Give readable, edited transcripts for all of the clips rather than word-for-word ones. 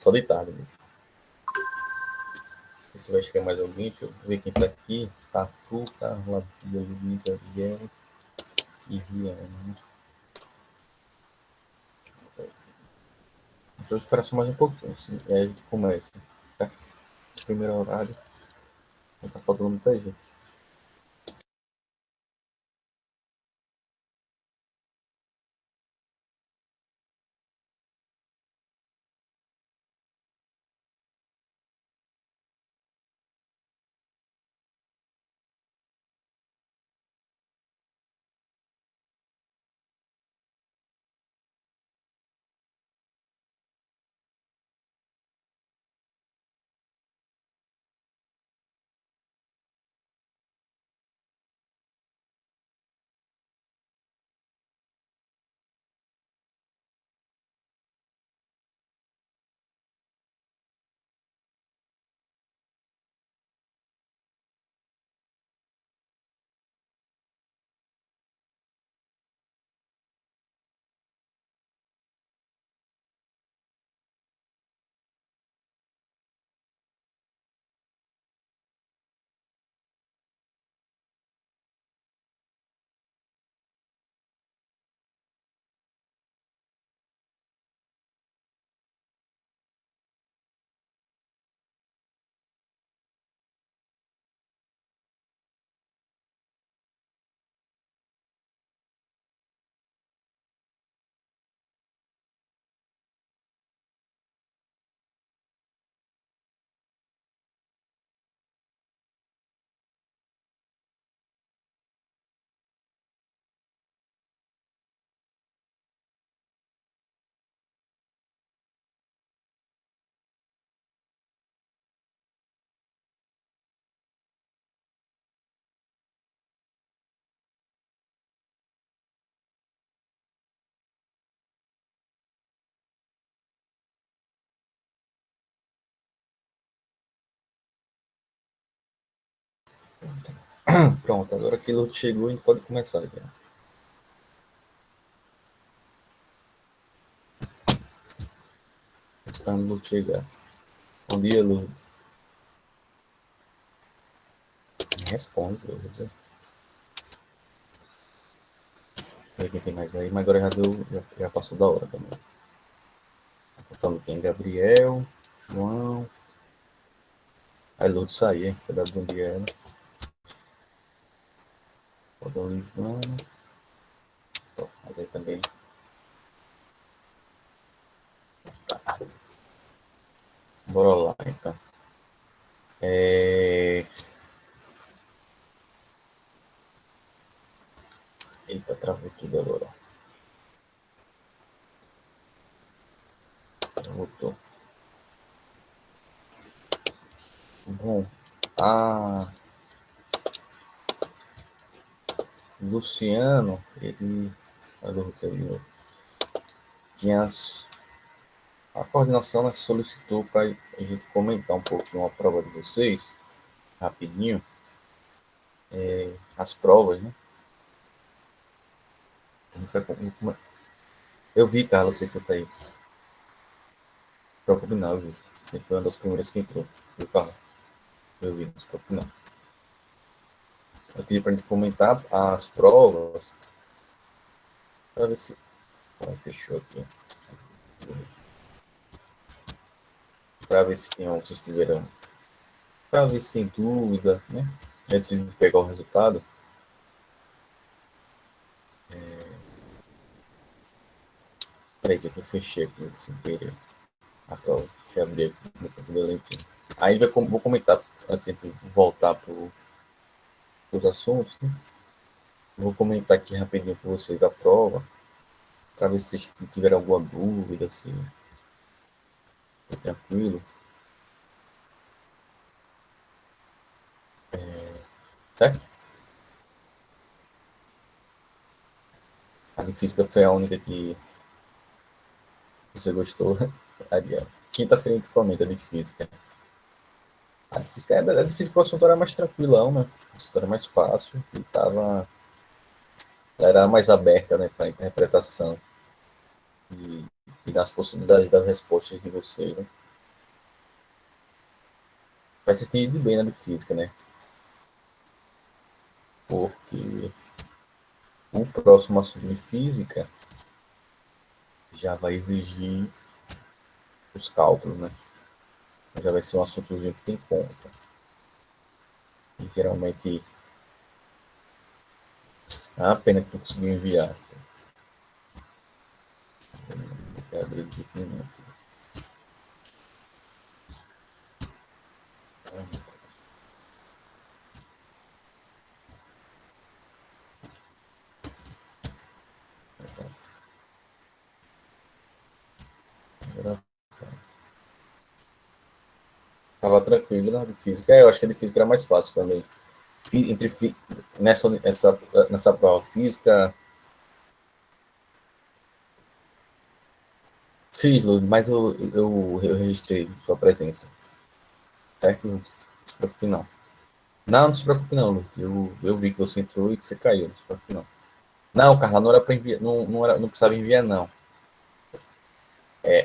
Só de tarde, né? Se vai chegar mais alguém, deixa eu ver quem tá aqui. Tatu, Carla, Luísa, Biel e Rihanna. Né? Deixa eu esperar só mais um pouquinho. Assim, aí a gente começa. Tá? Esse primeiro horário. Não tá faltando muita gente. Pronto, agora que o chegou, a gente pode começar já. Esperando o chegar. Bom dia, Lourdes. Responde, Lourdes. Quem tem mais aí, mas agora já passou da hora também. Tá faltando quem? Gabriel, João. Aí Lourdes sair, hein? Cuidado bom dia ela. Faltando João. Mas aí também. Bora lá, então. Eita, travou tudo agora. Voltou. Bom, a Luciano, ele. Tinha a coordenação, né, solicitou para a gente comentar um pouco de uma prova de vocês, rapidinho, as provas, né? Eu vi, Carlos, sei que você tá aí. Preocupe não, eu vi. Você foi uma das primeiras que entrou. Viu, Carlos? Eu vi, não se preocupe não. Eu pedi para a gente comentar as provas, para ver se. Fechou aqui. Para ver se tem, vocês tiveram. Para ver se tem dúvida, né? Antes de pegar o resultado. Peraí, que eu fechei aqui sem querer. A prova. Deixa eu abrir aqui no computador lentinho. Aí vou comentar, antes de voltar para os assuntos, né? Vou comentar aqui rapidinho com vocês a prova, para ver se vocês tiveram alguma dúvida, se foi tranquilo, certo? A de física foi a única que você gostou. Quinta-feira a gente comenta a de física. A de física o assunto era mais tranquilão, né? O assunto era mais fácil e era mais aberta, né, para interpretação e das possibilidades das respostas de vocês, né? vai ser entendido bem na de física, né? Porque o próximo assunto de física já vai exigir os cálculos, né? Já vai ser um assuntozinho que tem conta. E geralmente, a pena que tu conseguiu enviar. Vou abrir aqui primeiro. Tava tranquilo na de física. Eu acho que a de física era mais fácil também. Nessa prova física, fiz, mas eu registrei sua presença. Certo? Não se preocupe não. Não se preocupe não, Lu. Eu vi que você entrou e que você caiu. Não se preocupe não. Não, Carla, não era para enviar, não precisava enviar, não.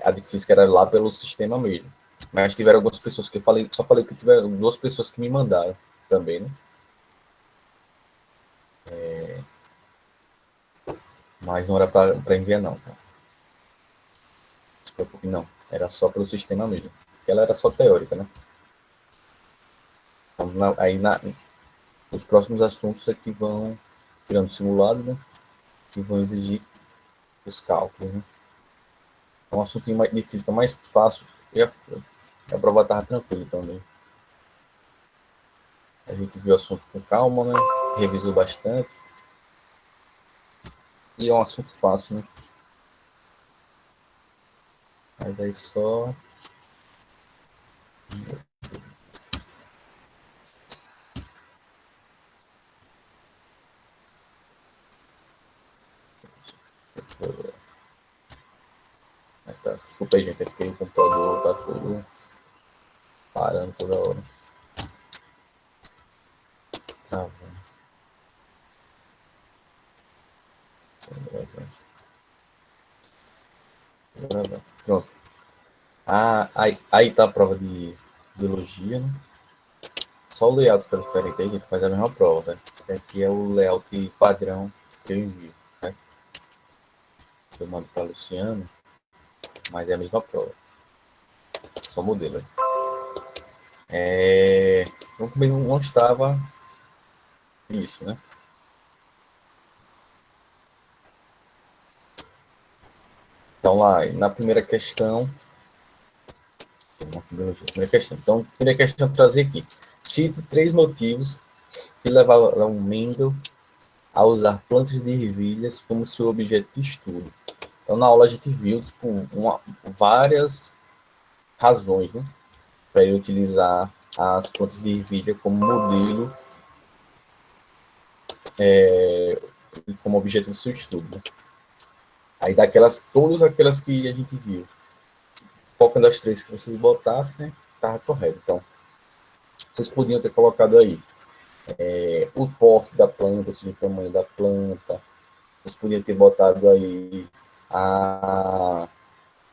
A de física era lá pelo sistema mesmo. Mas tiveram algumas pessoas que eu falei, só falei que tiveram duas pessoas que me mandaram também, né? Mas não era para enviar, não. Tá? Não se preocupe, não. Era só pelo sistema mesmo. Ela era só teórica, né? Então, os próximos assuntos aqui vão, tirando o simulado, né? Que vão exigir os cálculos, né? É um assunto de física mais fácil, já foi. A prova estava tranquila também. A gente viu o assunto com calma, né? Revisou bastante. E é um assunto fácil, né? Mas aí só. Tá, desculpa aí, gente, é porque o computador tá todo parando toda hora. Travando. Pronto. Aí tá a prova de biologia, né? Só o layout tá diferente aí, a gente faz a mesma prova, né? Aqui é o layout padrão que eu envio, né? Eu mando para Luciano, mas é a mesma prova. Só modelo aí. Então também não estava isso, né? Então lá, na primeira questão. Então, a primeira questão que trazer aqui. Cite 3 motivos que levaram Mendel a usar plantas de ervilhas como seu objeto de estudo. Então, na aula a gente viu tipo, várias razões, né, para ele utilizar as plantas de ervilha como modelo, como objeto do seu estudo. Né? Aí daquelas, todas aquelas que a gente viu, qualquer das 3 que vocês botassem, né, estava correto. Então, vocês podiam ter colocado aí o porte da planta, ou seja, o tamanho da planta. Vocês podiam ter botado aí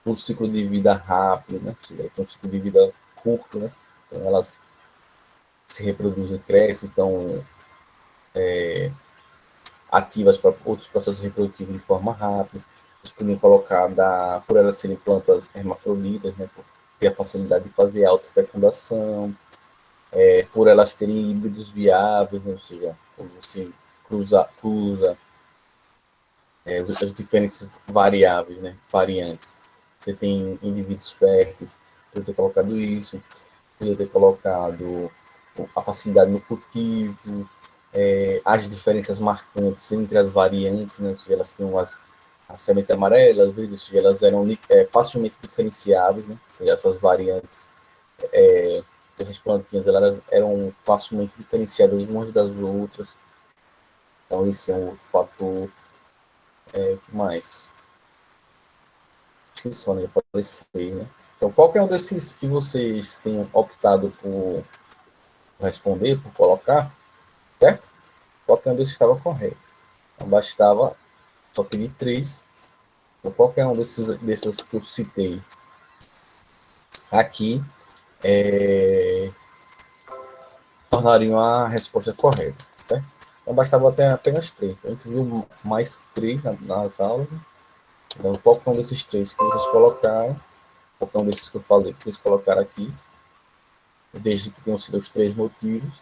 o ciclo de vida rápido, né? Ou seja, tem um ciclo de vida curto, né? Então, elas se reproduzem, crescem, estão ativas para outros processos reprodutivos de forma rápida. Vocês podiam colocar, por elas serem plantas hermafroditas, né? Por ter a facilidade de fazer autofecundação, por elas terem híbridos viáveis, né? Ou seja, quando você cruza as diferentes variáveis, né, variantes. Você tem indivíduos férteis, podia ter colocado isso, podia ter colocado a facilidade no cultivo, as diferenças marcantes entre as variantes, né, ou seja, elas têm as sementes amarelas, verdes, ou seja, elas eram facilmente diferenciáveis, né, ou seja, essas variantes, essas plantinhas, elas eram facilmente diferenciadas umas das outras. Então, esse é um fator. O que mais? Inscrição, né? Eu falei sei, né? Então, qualquer um desses que vocês tenham optado por responder, por colocar, certo? Qualquer um desses estava correto. Então, bastava só pedir 3. Então, qualquer um desses que eu citei aqui, tornariam a resposta correta. Certo? Então, bastava ter apenas 3. A gente viu mais que 3 nas aulas. Então, qualquer um desses 3 que vocês colocaram, qualquer um desses que eu falei, que vocês colocaram aqui, desde que tenham sido os 3 motivos,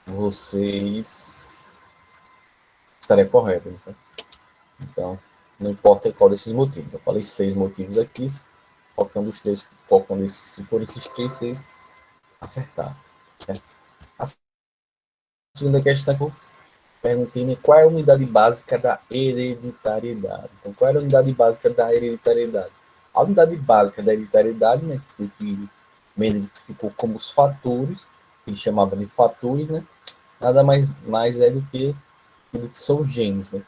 vocês estariam corretos. Né? Então, não importa qual desses motivos. Eu falei 6 motivos aqui, qualquer um dos 3, qualquer um desses, se for esses 3, vocês acertaram. Né? A segunda questão que eu perguntei, né, qual é a unidade básica da hereditariedade? Então, qual era a unidade básica da hereditariedade? A unidade básica da hereditariedade, né, que foi que Mendel identificou como os fatores, que ele chamava de fatores, né, nada mais é do que são os genes. Né?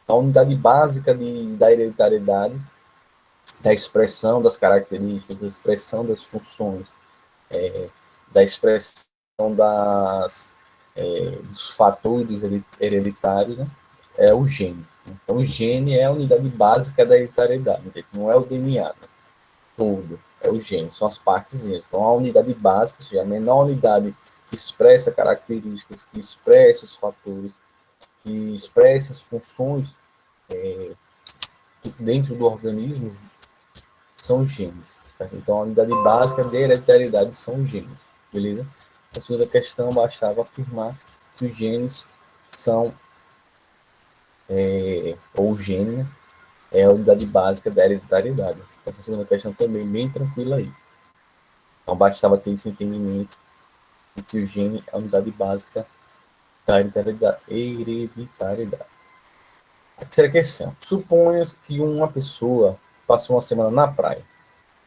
Então, a unidade básica da hereditariedade, da expressão das características, da expressão das funções, da expressão dos fatores hereditários, né? É o gene. Então, o gene é a unidade básica da hereditariedade, não é o DNA, né? Tudo, é o gene, são as partes. Então, a unidade básica, ou seja, a menor unidade que expressa características, que expressa os fatores, que expressa as funções dentro do organismo, são os genes. Certo? Então, a unidade básica de hereditariedade são os genes. Beleza? A segunda questão, bastava afirmar que os genes são, ou o gene, né, é a unidade básica da hereditariedade. Essa segunda questão também bem tranquila aí. Então, bastava ter esse entendimento de que o gene é a unidade básica da hereditariedade. A terceira questão. Suponha que uma pessoa passou uma semana na praia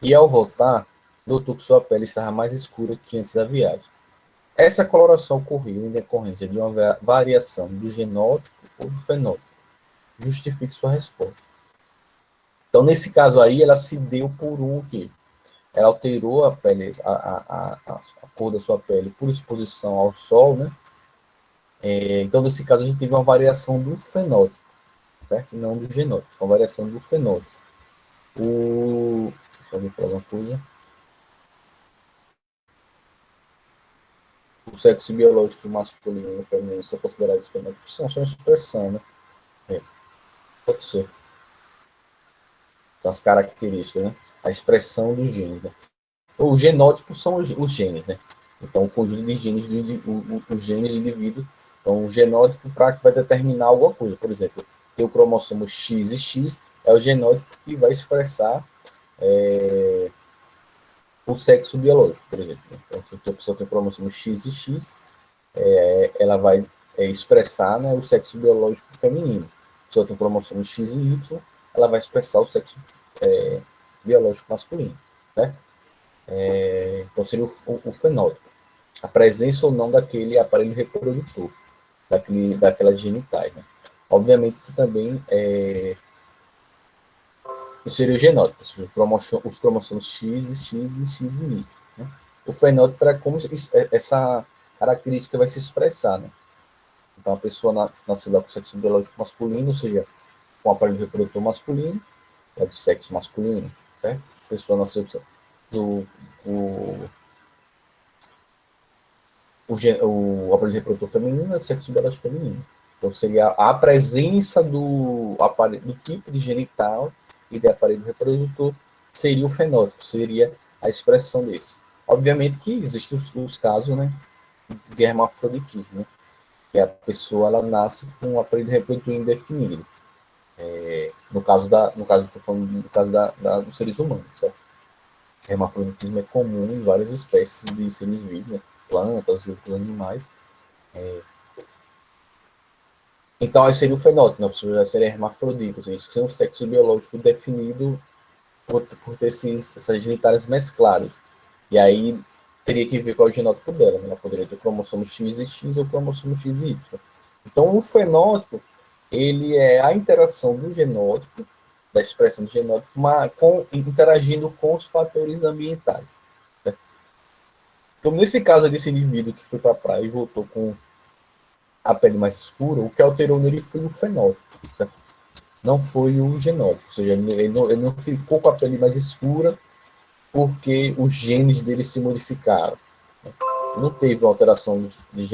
e, ao voltar, notou que sua pele estava mais escura que antes da viagem. Essa coloração ocorreu em decorrência de uma variação do genótipo ou do fenótipo. Justifique sua resposta. Então, nesse caso aí, ela se deu por um que ela alterou a pele, a cor da sua pele por exposição ao sol, né? Então, nesse caso, a gente teve uma variação do fenótipo, certo? Não do genótipo, uma variação do fenótipo. Deixa eu ver falar uma coisa. O sexo biológico masculino e feminino são considerados fenótipos, são só uma expressão, né? Pode ser. São as características, né? A expressão dos genes, né? Então, os genótipos são os genes, né? Então, o conjunto de genes os genes do indivíduo. Então, o genótipo para que vai determinar alguma coisa. Por exemplo, tem o cromossomo X e X, é o genótipo que vai expressar o sexo biológico, por exemplo. Então, se a pessoa tem o cromossomo X e X, ela vai expressar, né, o sexo biológico feminino. Se ela tem o cromossomo X e Y, ela vai expressar o sexo biológico masculino. Né? Então, seria o fenótipo. A presença ou não daquele aparelho reprodutor, daquelas genitais. Né? Obviamente que também seria o genótipo, ou seja, os cromossomos X e X e X e Y. Né? O fenótipo é como essa característica vai se expressar. Né? Então, a pessoa nasceu com sexo biológico masculino, ou seja, com o aparelho reprodutor masculino, é do sexo masculino. Certo? A pessoa nasceu do o aparelho reprodutor feminino é sexo biológico feminino. Então, seria a presença do tipo de genital e de aparelho reprodutor seria o fenótipo, seria a expressão desse. Obviamente que existem os casos, né, de hermafroditismo, né, que a pessoa ela nasce com um aparelho reprodutor indefinido. No caso estou falando no caso dos seres humanos, certo? Hermafroditismo é comum em várias espécies de seres vivos, né, plantas e outros animais. Então, aí seria o fenótipo, né? A pessoa já seria hermafrodita, ou seja, isso é um sexo biológico definido por ter essas genitárias mescladas. E aí teria que ver qual é o genótipo dela, né? Ela poderia ter cromossomo X e X ou cromossomo X e Y. Então, o fenótipo, ele é a interação do genótipo, da expressão do genótipo, interagindo com os fatores ambientais. Né? Então, nesse caso desse indivíduo que foi para a praia e voltou com a pele mais escura, o que alterou nele foi o fenótipo, certo? Não foi o genótipo, ou seja, ele não ficou com a pele mais escura porque os genes deles se modificaram. Não teve uma alteração de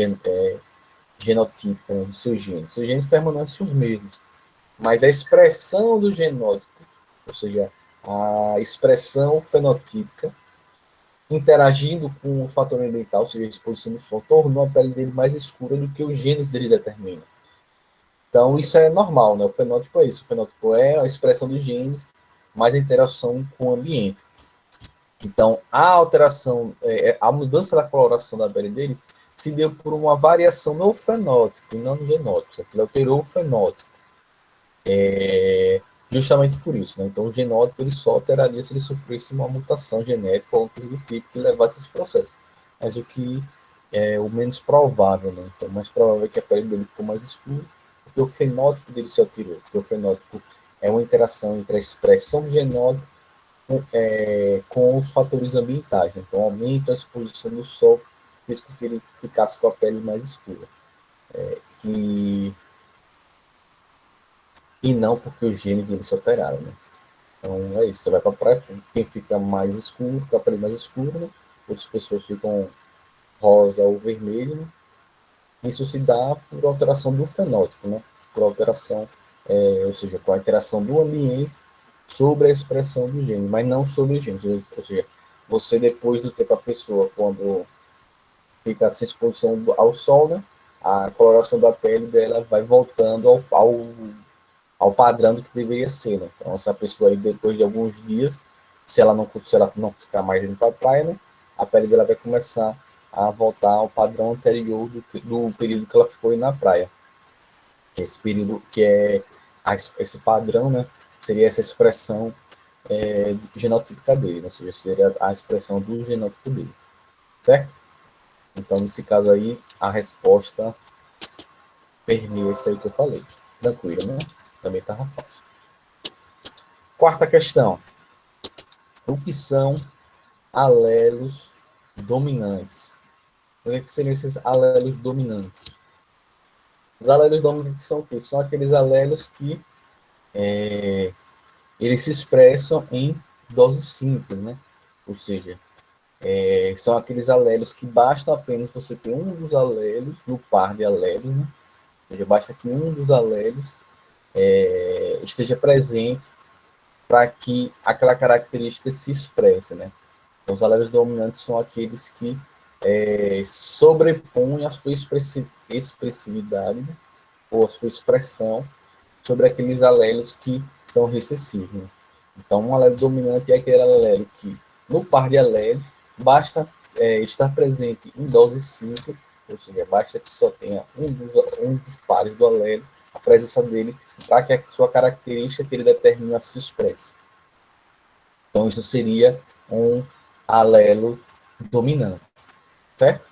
genotípica, né, dos seus genes. Seus genes permanecem os mesmos, mas a expressão do genótipo, ou seja, a expressão fenotípica, interagindo com o fator ambiental, ou seja, a exposição do sol, tornou a pele dele mais escura do que os genes dele determinam. Então, isso é normal, né? O fenótipo é isso. O fenótipo é a expressão dos genes, mais a interação com o ambiente. Então, a alteração, a mudança da coloração da pele dele se deu por uma variação no fenótipo e não no genótipo. Ele alterou o fenótipo. Justamente por isso, né? Então, o genótipo ele só alteraria se ele sofresse uma mutação genética ou algo do tipo que levasse esse processo. Mas o que é o menos provável, né? Então, o mais provável é que a pele dele ficou mais escura, porque o fenótipo dele se alterou. Porque o fenótipo é uma interação entre a expressão do genótipo com os fatores ambientais. Né? Então, aumenta a exposição do sol, fez com que ele ficasse com a pele mais escura. E não porque os genes dele se alteraram. Né? Então, é isso. Você vai para a praia, quem fica mais escuro, com a pele mais escura, né? Outras pessoas ficam rosa ou vermelho. Né? Isso se dá por alteração do fenótipo, né? Por alteração, ou seja, com a interação do ambiente sobre a expressão do gene, mas não sobre os genes. Ou seja, você depois do tempo, a pessoa, quando fica sem exposição ao sol, né, a coloração da pele dela vai voltando ao padrão do que deveria ser. Né? Então, essa pessoa aí, depois de alguns dias, se ela não ficar mais indo para a praia, né, a pele dela vai começar a voltar ao padrão anterior do período que ela ficou aí na praia. Esse período que esse padrão, né, seria essa expressão genotípica dele, né? Ou seja, seria a expressão do genótipo dele, certo? Então, nesse caso aí, a resposta permeia isso aí que eu falei. Tranquilo, né? Também estava fácil. Quarta questão. O que são alelos dominantes? O que seriam esses alelos dominantes? Os alelos dominantes são o quê? São aqueles alelos que eles se expressam em doses simples, né? Ou seja, são aqueles alelos que basta apenas você ter um dos alelos no par de alelos, né? Ou seja, basta que um dos alelos esteja presente para que aquela característica se expresse, né? Então, os alelos dominantes são aqueles que sobrepõem a sua expressividade, né? Ou a sua expressão sobre aqueles alelos que são recessivos. Né? Então, um alelo dominante é aquele alelo que, no par de alelos, basta estar presente em doses simples, ou seja, basta que só tenha um dos pares do alelo, a presença dele, para que a sua característica que ele determina se expresse. Então, isso seria um alelo dominante, certo?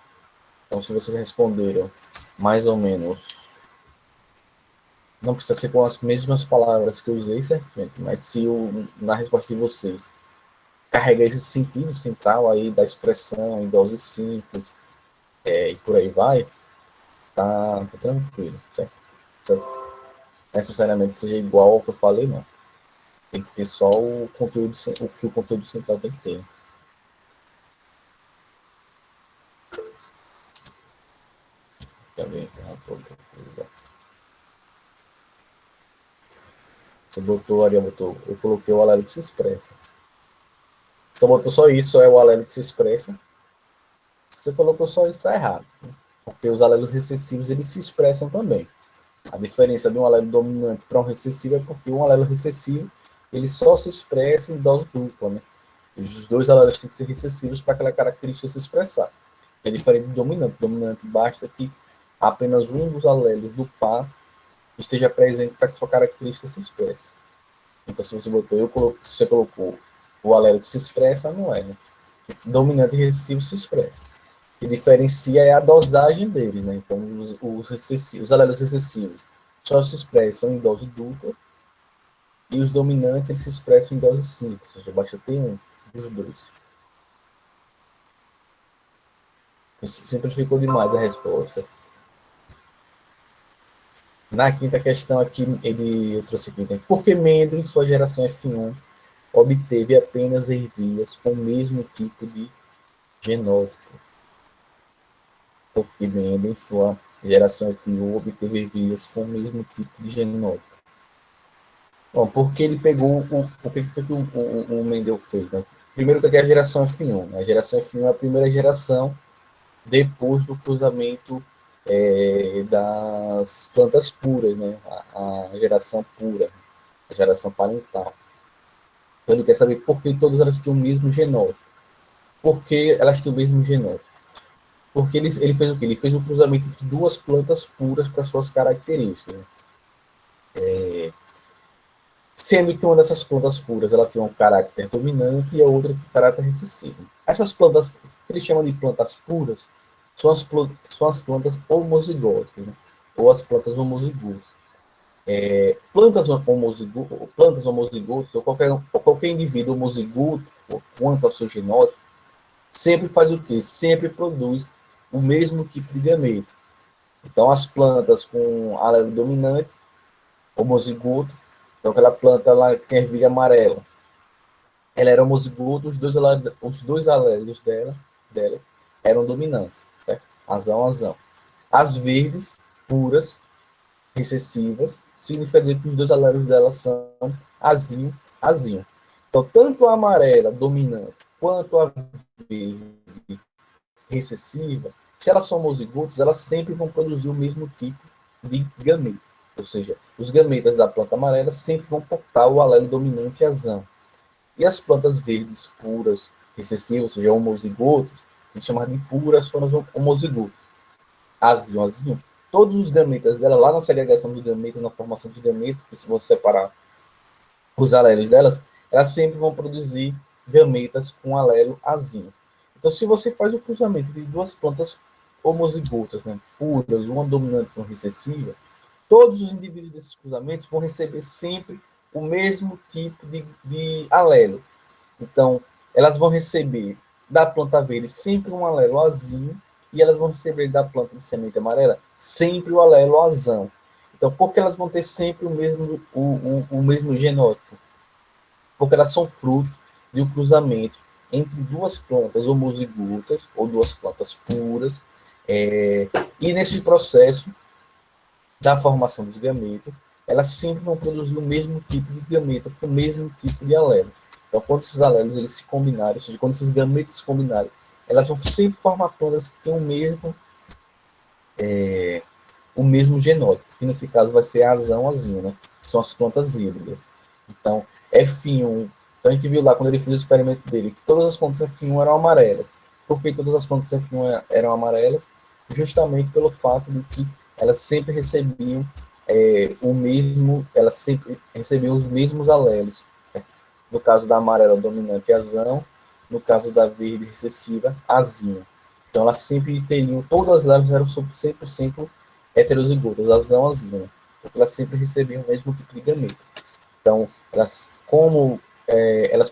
Então, se vocês responderam mais ou menos, não precisa ser com as mesmas palavras que eu usei, certo, gente? Mas se na resposta de vocês carrega esse sentido central aí da expressão em doses simples e por aí vai, tá tranquilo, certo? Necessariamente seja igual ao que eu falei, não. Tem que ter só o que o conteúdo central tem que ter. Também, você botou, Ariel botou, eu coloquei o alelo que se expressa. Você botou só isso, é o alelo que se expressa. Se você colocou só isso, está errado. Né? Porque os alelos recessivos, eles se expressam também. A diferença de um alelo dominante para um recessivo é porque um alelo recessivo, ele só se expressa em dose dupla, né? Os dois alelos têm que ser recessivos para aquela característica se expressar. É diferente do dominante. O dominante basta que apenas um dos alelos do par esteja presente para que sua característica se expresse. Então, se você botou, se você colocou o alelo que se expressa, não é, né? Dominante e recessivo se expressa. O que diferencia é a dosagem deles, né? Então, os alelos recessivos só se expressam em dose dupla e os dominantes eles se expressam em dose simples, ou seja, basta ter um dos dois. Simplificou demais a resposta. Na quinta questão aqui, eu trouxe aqui, né? Por que Mendel, em sua geração F1, obteve apenas ervilhas com o mesmo tipo de genótipo, porque Mendel, em sua geração F1, obteve ervilhas com o mesmo tipo de genótipo. Bom, porque ele pegou o que foi que o Mendel fez, né? Primeiro que é a geração F1, né? A geração F1 é a primeira geração depois do cruzamento das plantas puras, né? A geração pura, a geração parental. Então ele quer saber por que todas elas tinham o mesmo genótipo. Por que elas tinham o mesmo genótipo? Porque ele fez o quê? Ele fez o cruzamento entre duas plantas puras para suas características. Né? Sendo que uma dessas plantas puras ela tem um caráter dominante e a outra tem um caráter recessivo. Essas plantas, que eles chamam de plantas puras, são as plantas homozigóticas, né? Ou as plantas homozigotas. Plantas homozigotas, ou qualquer indivíduo homozigoto, quanto ao seu genótipo, sempre faz o quê? Sempre produz o mesmo tipo de gameta. Então, as plantas com alelo dominante, homozigoto, então aquela planta lá que tem ervilha amarela, ela era homozigoto, os dois alelos delas eram dominantes, certo? Azão. As verdes, puras, recessivas, significa dizer que os dois alelos delas são azinho. Então, tanto a amarela dominante quanto a verde recessiva, se elas são homozigotas, elas sempre vão produzir o mesmo tipo de gameta. Ou seja, os gametas da planta amarela sempre vão portar o alelo dominante azão. E as plantas verdes puras, recessivas, ou seja, homozigotas, a gente chama de puras, são as homozigotas. Azinho. Todos os gametas dela, lá na segregação dos gametas, na formação dos gametas, que se você separar os alelos delas, elas sempre vão produzir gametas com alelo azinho. Então, se você faz o cruzamento de duas plantas homozigotas, né, puras, uma dominante e uma recessiva, todos os indivíduos desses cruzamentos vão receber sempre o mesmo tipo de alelo. Então, elas vão receber da planta verde sempre um alelo azinho e elas vão receber da planta de semente amarela sempre o alelo azão. Então, por que elas vão ter sempre o mesmo genótipo? Porque elas são frutos de um cruzamento entre duas plantas homozigotas ou duas plantas puras. E nesse processo da formação dos gametas, elas sempre vão produzir o mesmo tipo de gameta com o mesmo tipo de alelo. Então, quando esses alelos eles se combinarem, ou seja, quando esses gametas se combinarem, elas vão sempre formar plantas que têm o mesmo genótipo, que nesse caso vai ser azão-azinho, né? Que são as plantas híbridas. Então, F1, então a gente viu lá quando ele fez o experimento dele, que todas as plantas F1 eram amarelas. Por que todas as plantas F1 eram amarelas? Justamente pelo fato de que elas sempre recebiam elas sempre recebiam os mesmos alelos. Né? No caso da amarela dominante, azão, no caso da verde recessiva, azinho. Então elas sempre teriam, todas elas eram 100% heterozigotas, azão, porque elas sempre recebiam o mesmo tipo de gameta. Então, elas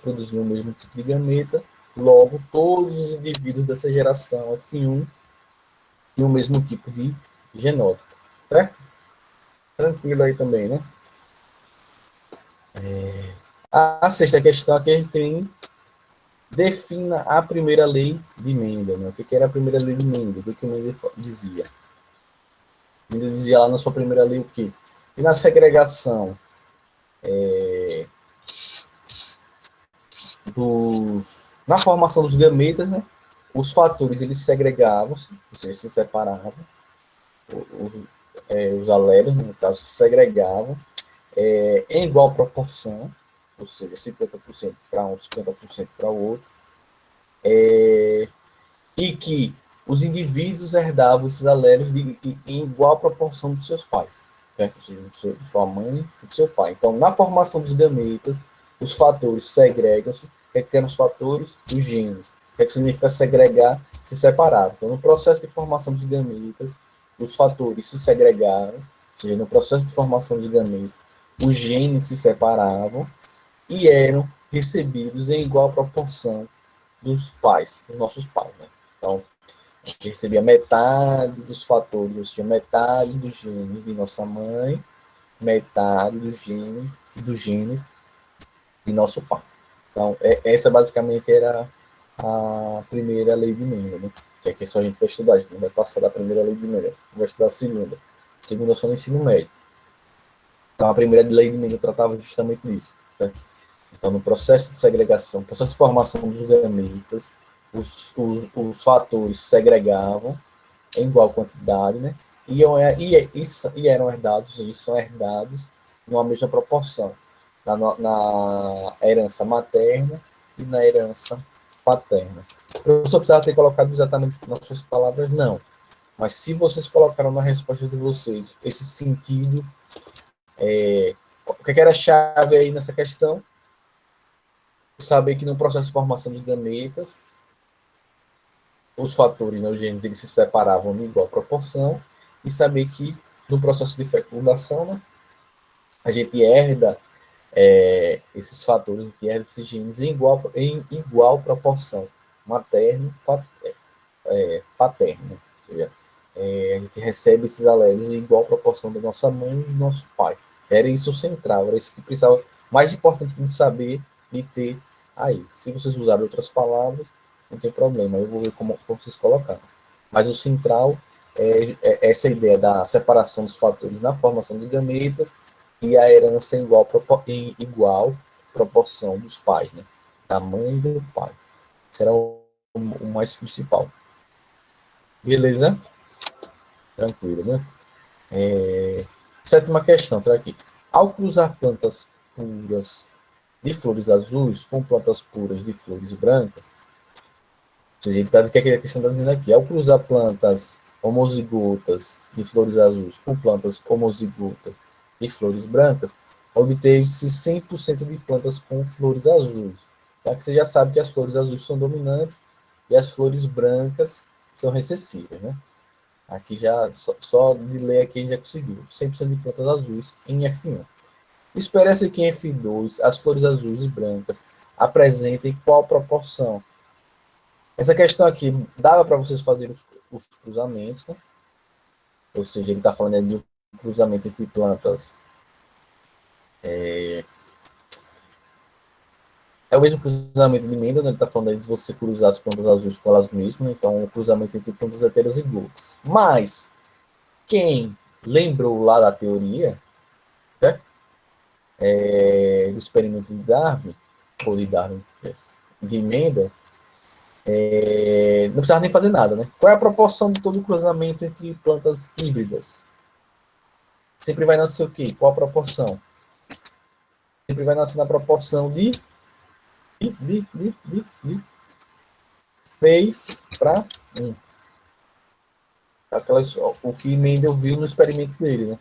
produziam o mesmo tipo de gameta, logo todos os indivíduos dessa geração F1 tinham o mesmo tipo de genótipo, certo? Tranquilo aí também, né? A sexta questão aqui a gente tem: defina a primeira lei de Mendel. Né? O que era a primeira lei de Mendel? O que o Mendel dizia? Mendel dizia lá na sua primeira lei o quê? E na segregação na formação dos gametas, né? Os fatores eles segregavam-se, ou seja, se separavam, os alelos, no caso, se segregavam em igual proporção, ou seja, 50% para um, 50% para o outro, e que os indivíduos herdavam esses alelos em igual proporção dos seus pais, certo? Ou seja, de sua mãe e de seu pai. Então, na formação dos gametas, os fatores segregam-se. O que eram os fatores? Os genes. O que significa segregar? Se separar. Então, no processo de formação dos gametas, os fatores se segregaram, ou seja, no processo de formação dos gametas, os genes se separavam e eram recebidos em igual proporção dos pais, dos nossos pais, né? Então, a gente recebia metade dos fatores, tinha metade dos genes de nossa mãe, metade dos genes de nosso pai. Então, essa basicamente era a primeira lei de Mendel, né? Que aqui só a gente vai estudar, a gente não vai passar da primeira lei de Mendel, vai estudar a segunda. A segunda é só no ensino médio. Então, a primeira lei de Mendel tratava justamente disso, certo? Então, no processo de segregação, processo de formação dos gametas, os fatores segregavam em igual quantidade, né? E eram herdados, e são herdados numa mesma proporção, na herança materna e na herança paterna. O professor precisava ter colocado exatamente nas suas palavras, não. Mas se vocês colocaram na resposta de vocês esse sentido, o que era a chave aí nessa questão? Saber que no processo de formação dos gametas, os fatores, né, os genes, eles se separavam em igual proporção, e saber que no processo de fecundação, né, a gente herda esses fatores, a gente herda esses genes em igual proporção, materno, paterno. Ou seja, a gente recebe esses alelos em igual proporção da nossa mãe e do nosso pai. Era isso central, era isso que precisava, mais importante de saber, de ter aí. Se vocês usarem outras palavras, não tem problema, eu vou ver como vocês colocaram. Mas o central é essa ideia da separação dos fatores na formação dos gametas e a herança em igual proporção dos pais, né? Da mãe e do pai. Isso era o mais principal. Beleza? Tranquilo, né? Sétima questão, traga aqui. Ao cruzar plantas puras de flores azuis com plantas puras de flores brancas, ou seja, ele o que a questão está dizendo aqui? Ao cruzar plantas homozigotas de flores azuis com plantas homozigotas de flores brancas, obteve-se 100% de plantas com flores azuis. Tá? Que você já sabe que as flores azuis são dominantes e as flores brancas são recessivas, né? Aqui já, só de ler aqui a gente já conseguiu. 100% de plantas azuis em F1. Espera-se que em F2 as flores azuis e brancas apresentem qual proporção? Essa questão aqui, dava para vocês fazerem os cruzamentos, né? Ou seja, ele está falando de um cruzamento entre plantas. É o mesmo cruzamento de Mendel, né? Ele está falando aí de você cruzar as plantas azuis com elas mesmas, então o cruzamento entre plantas heterozigotas. Mas, quem lembrou lá da teoria, certo? Do experimento de Darwin, ou de Darwin, de Mendel, não precisava nem fazer nada, né? Qual é a proporção de todo o cruzamento entre plantas híbridas? Sempre vai nascer o quê? Qual a proporção? Sempre vai nascer na proporção de 3 para 1. O que Mendel viu no experimento dele, né?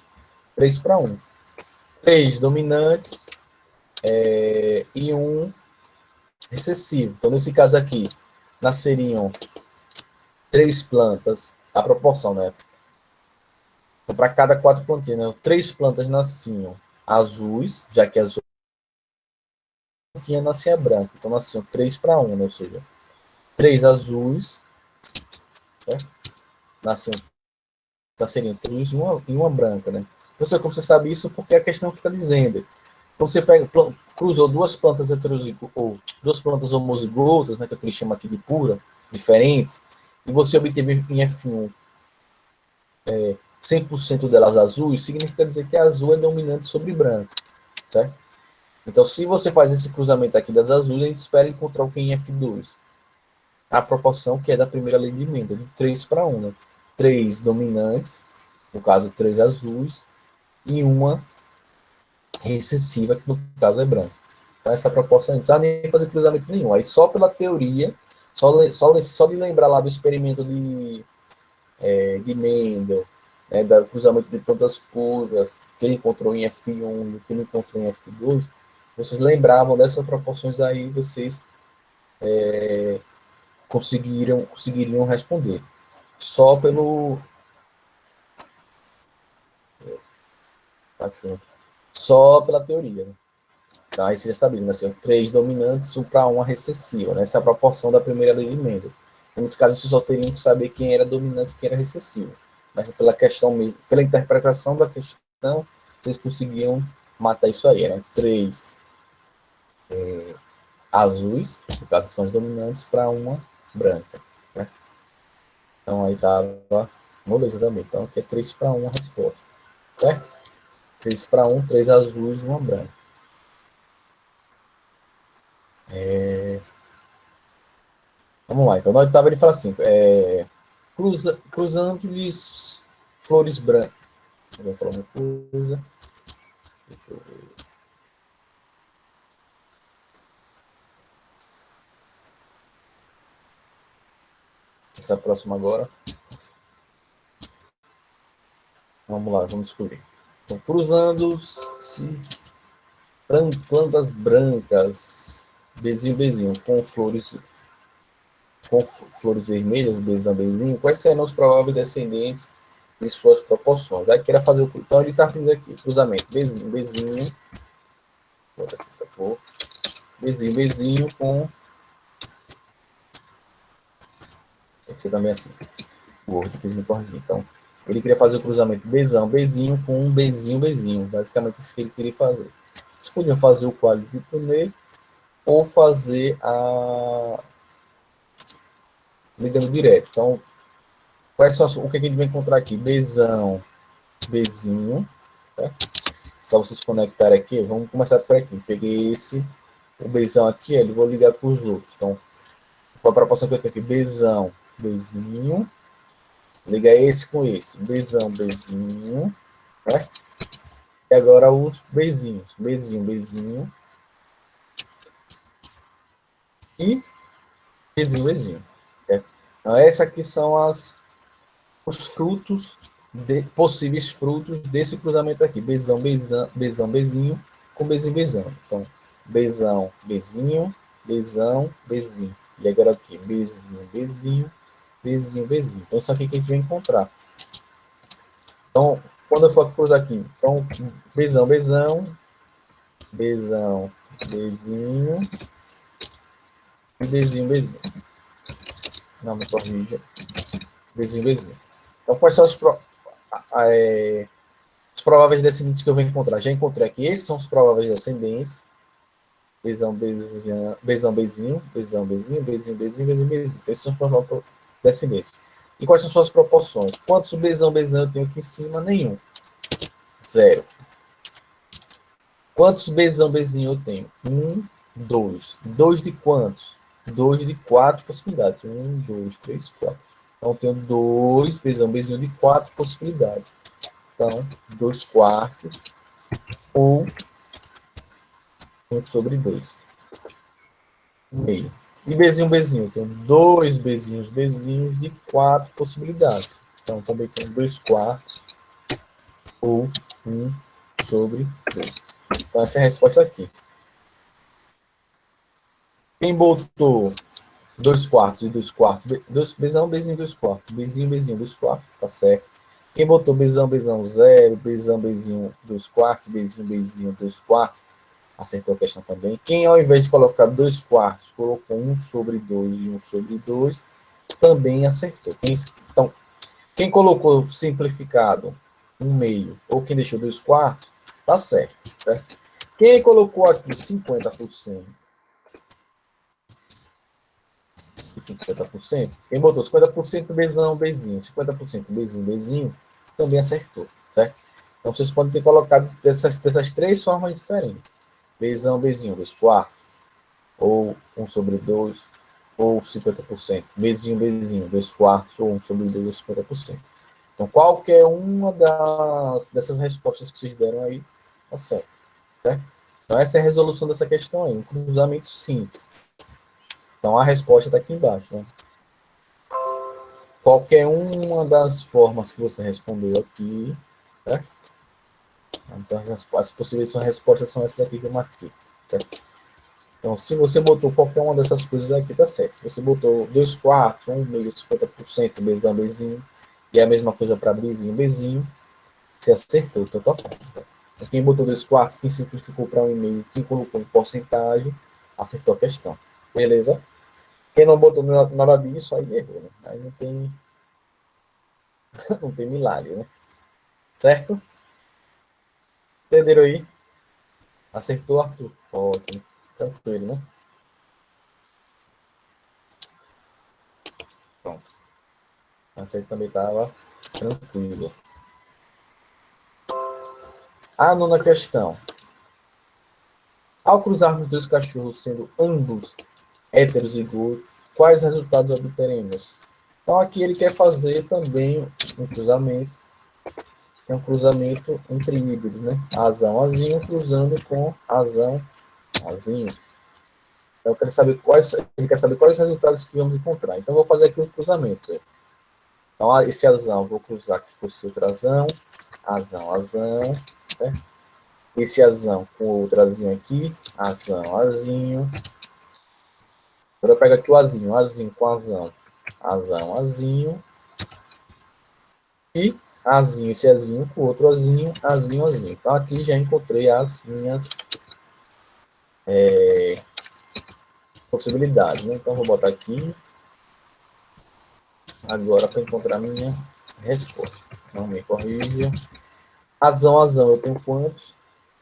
3 para 1. 3 dominantes e 1 recessivo. Então, nesse caso aqui, nasceriam 3 plantas, a proporção, né? Então, para cada 4 plantinhas, né? 3 plantas nasciam azuis, já que as plantinha nascia branca. Então, nasciam 3 para 1, né? Ou seja, 3 azuis, né? Nasceriam 3 azuis e uma branca, né? Não sei como você sabe isso, porque é a questão que está dizendo. Então, você cruzou duas plantas ou duas plantas homozigotas, né, que ele chama aqui de pura, diferentes, e você obteve em F1 100% delas azuis, significa dizer que a azul é dominante sobre branco, certo? Então, se você faz esse cruzamento aqui das azuis, a gente espera encontrar o que em F2? A proporção que é da primeira lei de Mendel, de 3 para 1, né? 3 dominantes, no caso 3 azuis, e uma recessiva, que no caso é branca. Então, essa proporção não precisa nem fazer cruzamento nenhum. Aí, só pela teoria, só de lembrar lá do experimento de Mendel, né, do cruzamento de plantas puras, que ele encontrou em F1 e que ele encontrou em F2, vocês lembravam dessas proporções aí, vocês conseguiriam responder. Só pelo. Só pela teoria. Né? Então, aí você já sabia, né? Assim, 3 dominantes, 1 para 1 recessiva. Né? Essa é a proporção da primeira lei de Mendel. Nesse caso, vocês só teriam que saber quem era dominante e quem era recessivo. Mas pela questão mesmo, pela interpretação da questão, vocês conseguiam matar isso aí. Né? 3 azuis, no caso são as dominantes, para uma branca. Né? Então aí estava moleza também. Então aqui é 3 para 1 a resposta. Certo? 3 para 1, 3 azuis e uma branca. Vamos lá. Então na oitava ele fala assim: cruzando-lhes flores brancas. Eu vou falar uma coisa. Deixa eu ver. Essa próxima agora. Vamos lá, vamos descobrir. Então, cruzando-se plantas brancas, bezinho, bezinho, com flores vermelhas, bezão, bezinho, quais serão os prováveis descendentes em suas proporções? Aí queira fazer o então ele está pedindo aqui, cruzamento, bezinho, bezinho, bezinho, bezinho com aqui também assim, o outro quis me corrigir, então ele queria fazer o cruzamento bezão, bezinho com um bezinho, bezinho, basicamente isso que ele queria fazer. Vocês podiam fazer o quadro de Punnett ou fazer a ligando direto. Então, quais são o que a gente vai encontrar aqui? Bezão, bezinho. Tá? Só vocês conectarem aqui. Vamos começar por aqui. Peguei o bezão aqui, ele vou ligar para os outros. Então, qual a proporção que eu tenho aqui? Bezão, bezinho. Liga esse com esse. Bezão, bezinho. Né? E agora os bezinhos. Bezinho, bezinho. E bezinho, bezinho. Tá? Então, essas aqui são os frutos, possíveis frutos desse cruzamento aqui. Bezão, bezão, bezão, bezinho, com bezinho, bezão. Então, bezão, bezinho, bezão, bezinho. E agora aqui, bezinho, bezinho, bezinho, bezinho. Então, isso aqui que a gente vai encontrar. Então, quando eu for cruzar aqui, então, bezão, bezão, bezão, bezinho, e bezinho, bezinho. Não, me corrija. Bezinho, bezinho. Então, quais são os prováveis descendentes que eu vou encontrar? Já encontrei aqui. Esses são os prováveis descendentes. Bezão, bezinho, bezão, bezinho, bezão, bezinho, bezinho, bezinho, bezinho, bezinho. Então, esses são os prováveis descendentes. E quais são suas proporções? Quantos bezão, bezão eu tenho aqui em cima? Nenhum. Zero. Quantos bezão, bezinho eu tenho? Dois. Dois de quantos? Dois de quatro possibilidades. Dois, três, quatro. Então, eu tenho dois bezão, bezinho de quatro possibilidades. Então, 2/4 ou 1/2. Meio. E bezinho, bezinho. Eu tenho dois bezinhos, bezinhos de quatro possibilidades. Então, também tenho 2/4 ou 1/2. Então, essa é a resposta aqui. Quem botou 2/4 e 2/4? Bezão, bezinho, 2/4. Bezinho, bezinho, 2/4. Tá certo. Quem botou bezão, bezão, 0, bezão, bezinho, 2/4, bezinho, bezinho, 2/4, acertou a questão também. Quem, ao invés de colocar 2/4, colocou 1/2 e 1/2, também acertou. Então, quem colocou simplificado 1/2 ou quem deixou 2/4, tá certo. Certo? Quem colocou aqui 50% e 50%, quem botou 50% bezão, bezinho, 50% bezinho, bezinho, também acertou. Certo? Então, vocês podem ter colocado dessas três formas diferentes. Bezão, bezinho, 2/4, ou 1/2, ou 50%. Bezinho, bezinho, 2/4, ou 1/2, ou 50%. Então, qualquer uma dessas respostas que vocês deram aí, tá certo. Certo? Então, essa é a resolução dessa questão aí, um cruzamento simples. Então, a resposta está aqui embaixo. Né? Qualquer uma das formas que você respondeu aqui, certo? Então, as possíveis respostas são essas aqui que eu marquei. Certo? Então, se você botou qualquer uma dessas coisas aqui, tá certo. Se você botou 2/4, 1/2, 50%, bezão, bezinho, e a mesma coisa para bezinho, bezinho, você acertou, então tá bom. Quem botou 2/4, quem simplificou para 1/2, quem colocou em porcentagem, acertou a questão. Beleza? Quem não botou nada disso, aí errou, né? Aí não tem, não tem milagre, né? Certo? Entenderam aí? Acertou, Arthur? Ótimo. Tranquilo, né? Essa aí também estava tranquila. A nona questão. Ao cruzarmos dois cachorros, sendo ambos heterozigotos, quais resultados obteremos? Então, aqui ele quer fazer também um cruzamento. É um cruzamento entre híbridos, né? Azão, azinho, cruzando com azão, azinho. Então, ele quer saber quais resultados que vamos encontrar. Então, vou fazer aqui os cruzamentos. Então, esse azão, vou cruzar aqui com esse outro azão, azão, azão, né? Esse azão com o outro azinho aqui, azão, azinho. Agora eu pego aqui o azinho, azinho com azão, azão, azinho. E azinho, esse azinho com outro azinho, azinho, azinho. Então, aqui já encontrei as minhas possibilidades, né? Então, vou botar aqui agora para encontrar a minha resposta. Não me corrija. Azão, azão, eu tenho quantos?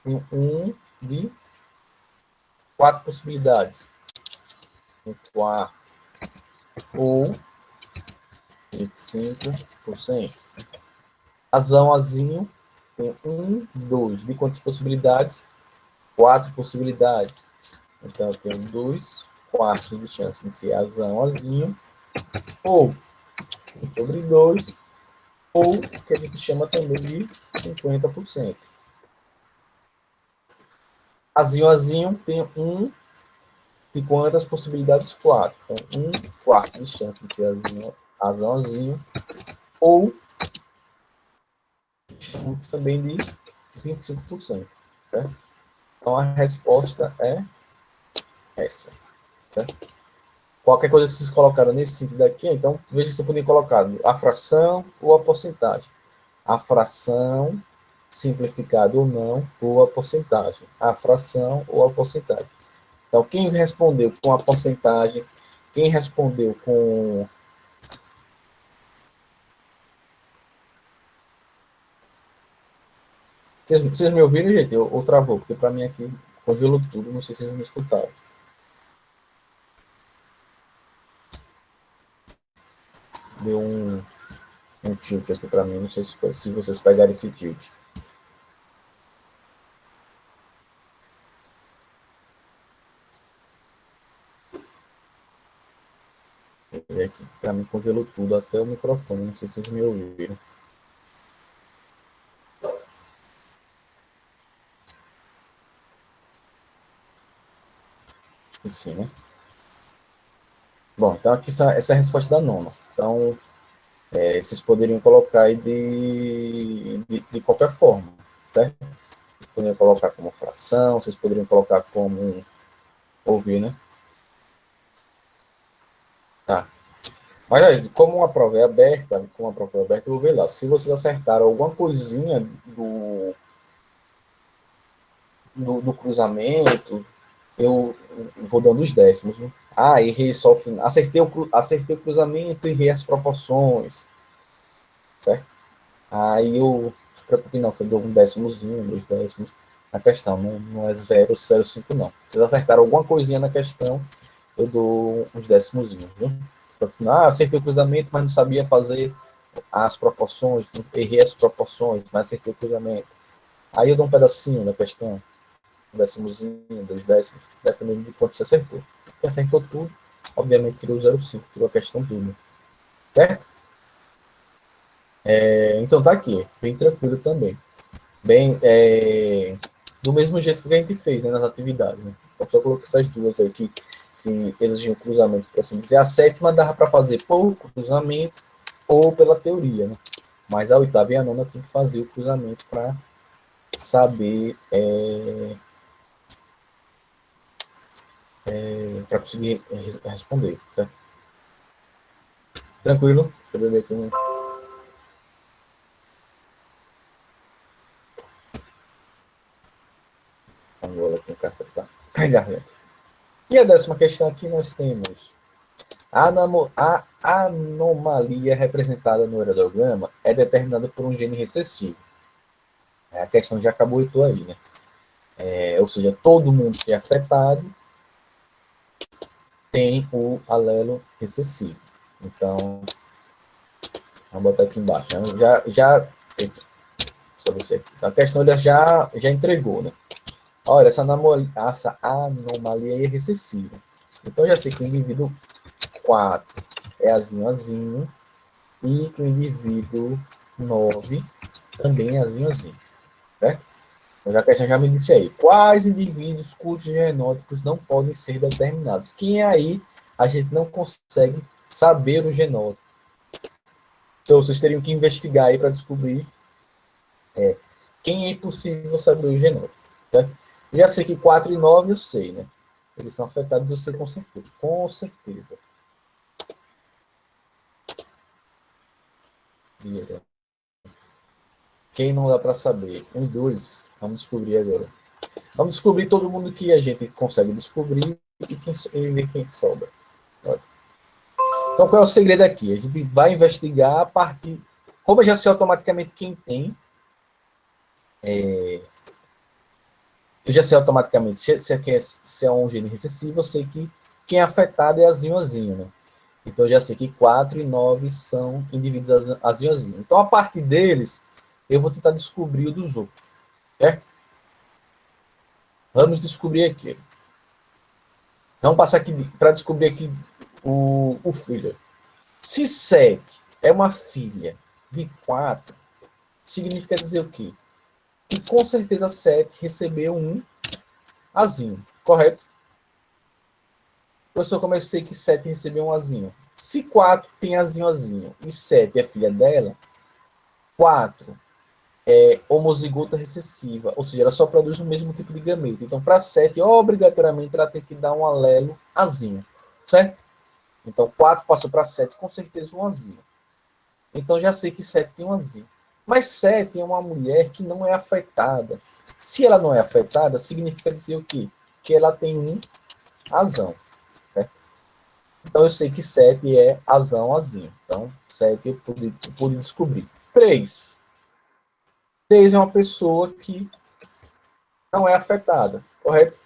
Tenho um de 4 possibilidades. Um quarto ou 25%. Azão, azinho, tem 1, 2. De quantas possibilidades? 4 possibilidades. Então, eu tenho 2 quartos de chance de ser azão, azinho, ou 1 sobre 2, ou que a gente chama também de 50%. Azinho, azinho, tem 1 de quantas possibilidades? 4. Então, 1 quarto de chance de ser azinho, azão, azinho, ou também de 25%. Certo? Então, a resposta é essa. Certo? Qualquer coisa que vocês colocaram nesse sentido aqui, então, veja que você poderia colocar a fração ou a porcentagem. A fração, simplificada ou não, ou a porcentagem. A fração ou a porcentagem. Então, quem respondeu com a porcentagem, quem respondeu com... Vocês me ouviram, gente? Ou travou? Porque para mim aqui congelou tudo, não sei se vocês me escutaram. Deu um tilt aqui para mim, não sei se vocês pegaram esse tilt. E aqui para mim congelou tudo, até o microfone, não sei se vocês me ouviram. Sim, né? Bom, então aqui essa é a resposta da nona. Então, vocês poderiam colocar aí de qualquer forma, certo? Vocês poderiam colocar como fração, vocês poderiam colocar como ouvir, né? Tá. Mas aí, como a prova é aberta, eu vou ver lá. Se vocês acertaram alguma coisinha do cruzamento, eu vou dando os décimos. Né? Ah, errei só o final. Acertei o cruzamento, errei as proporções. Certo? Aí eu não se preocupe não, que eu dou um décimozinho, 2 décimos na questão. Não é 0,05 não. Se vocês acertaram alguma coisinha na questão, eu dou uns décimozinhos. Viu? Ah, acertei o cruzamento, mas não sabia fazer as proporções, errei as proporções, mas acertei o cruzamento. Aí eu dou um pedacinho da questão, um décimozinho, 2 décimos, dependendo de quanto você acertou. Quem acertou tudo, obviamente tirou 0,5, tirou a questão tudo. Certo? Então tá aqui, bem tranquilo também. Bem, do mesmo jeito que a gente fez, né, nas atividades. Né? Então só coloquei essas duas aí que exigiam cruzamento, por assim dizer. A sétima dava para fazer por cruzamento ou pela teoria, né? Mas a oitava e a nona tinha que fazer o cruzamento para saber, para conseguir responder, certo? Tranquilo? Deixa eu beber aqui um... Agora com café para garganta. E a 10ª questão aqui nós temos a anomalia representada no aerograma é determinada por um gene recessivo. A questão já acabou aí, né? Ou seja, todo mundo que é afetado tem o alelo recessivo. Então, Vamos botar aqui embaixo. Eita, só você aqui. A questão ele já entregou, né? Olha, essa anomalia é recessiva. Então, já sei que o indivíduo 4 é azinho, azinho, e que o indivíduo 9 também é azinho, azinho. Certo? Então, a questão já me disse aí. Quais indivíduos cujos genótipos não podem ser determinados? Quem aí a gente não consegue saber o genótipo? Então, vocês teriam que investigar aí para descobrir quem é impossível saber o genótipo. Certo? Eu já sei que 4 e 9 eu sei, né? Eles são afetados, eu sei com certeza. Com certeza. Quem não dá para saber? 1 e 2. Vamos descobrir agora. Vamos descobrir todo mundo que a gente consegue descobrir e ver quem sobra. Olha. Então, qual é o segredo aqui? A gente vai investigar a partir... Como eu já sei automaticamente quem tem, eu já sei automaticamente se é um gene recessivo, eu sei que quem é afetado é azinho, azinho, né? Então, eu já sei que 4 e 9 são indivíduos azinho, azinho. Então, a partir deles, eu vou tentar descobrir o dos outros, certo? Vamos descobrir aqui. Vamos passar aqui para descobrir aqui o filho. Se 7 é uma filha de 4, significa dizer o quê? Que com certeza 7 recebeu um azinho, correto? Professor, como eu sei que 7 recebeu um azinho? Se 4 tem azinho, azinho, e 7 é filha dela, 4 é homozigota recessiva, ou seja, ela só produz o mesmo tipo de gameta. Então, para 7, obrigatoriamente, ela tem que dar um alelo azinho, certo? Então, 4 passou para 7, com certeza um azinho. Então, já sei que 7 tem um azinho. Mas 7 é uma mulher que não é afetada. Se ela não é afetada, significa dizer o quê? Que ela tem um azão. Né? Então, eu sei que 7 é azão, azinho. Então, 7 eu pude descobrir. 3. 3 é uma pessoa que não é afetada, correto?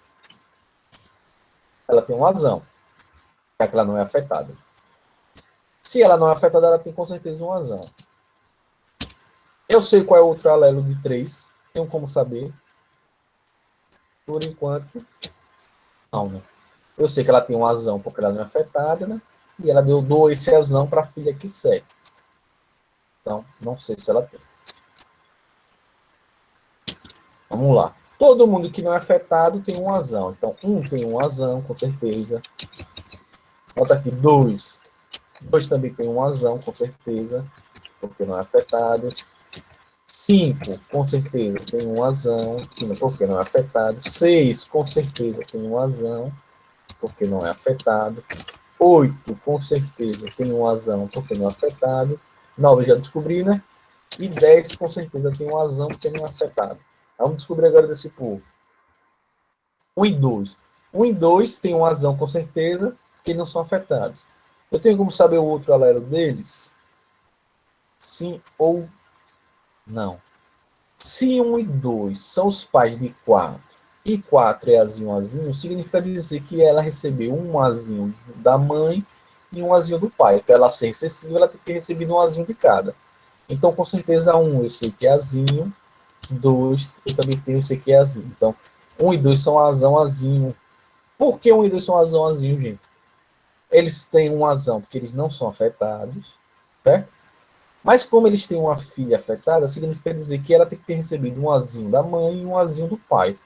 Ela tem um azão, já que ela não é afetada. Se ela não é afetada, ela tem com certeza um azão. Eu sei qual é o outro alelo de 3. Tenho como saber. Por enquanto, não, né? Eu sei que ela tem um azão porque ela não é afetada, né? E ela doou esse azão para a filha que 7. Então, não sei se ela tem. Vamos lá. Todo mundo que não é afetado tem um azão. Então, 1 tem um azão, com certeza. Bota aqui 2. 2 também tem um azão, com certeza, porque não é afetado. 5, com certeza, tem um azão, porque não é afetado. 6, com certeza, tem um azão, porque não é afetado. 8, com certeza, tem um azão, porque não é afetado. 9, já descobri, né? E 10, com certeza, tem um azão, porque não é afetado. Vamos descobrir agora desse povo. 1 e 2. 1 e 2 tem um azão, com certeza, porque não são afetados. Eu tenho como saber o outro alelo deles? Sim ou não. Se 1 e 2 são os pais de 4 e 4 é azinho, azinho, significa dizer que ela recebeu um azinho da mãe e um azinho do pai. Para ela ser recessiva, ela tem que ter recebido um azinho de cada. Então, com certeza, 1 eu sei que é azinho, 2 eu também sei que é azinho. Então, 1 e 2 são azão, azinho. Por que 1 e 2 são azão, azinho, gente? Eles têm um azão porque eles não são afetados, certo? Mas como eles têm uma filha afetada, significa dizer que ela tem que ter recebido um azinho da mãe e um azinho do pai.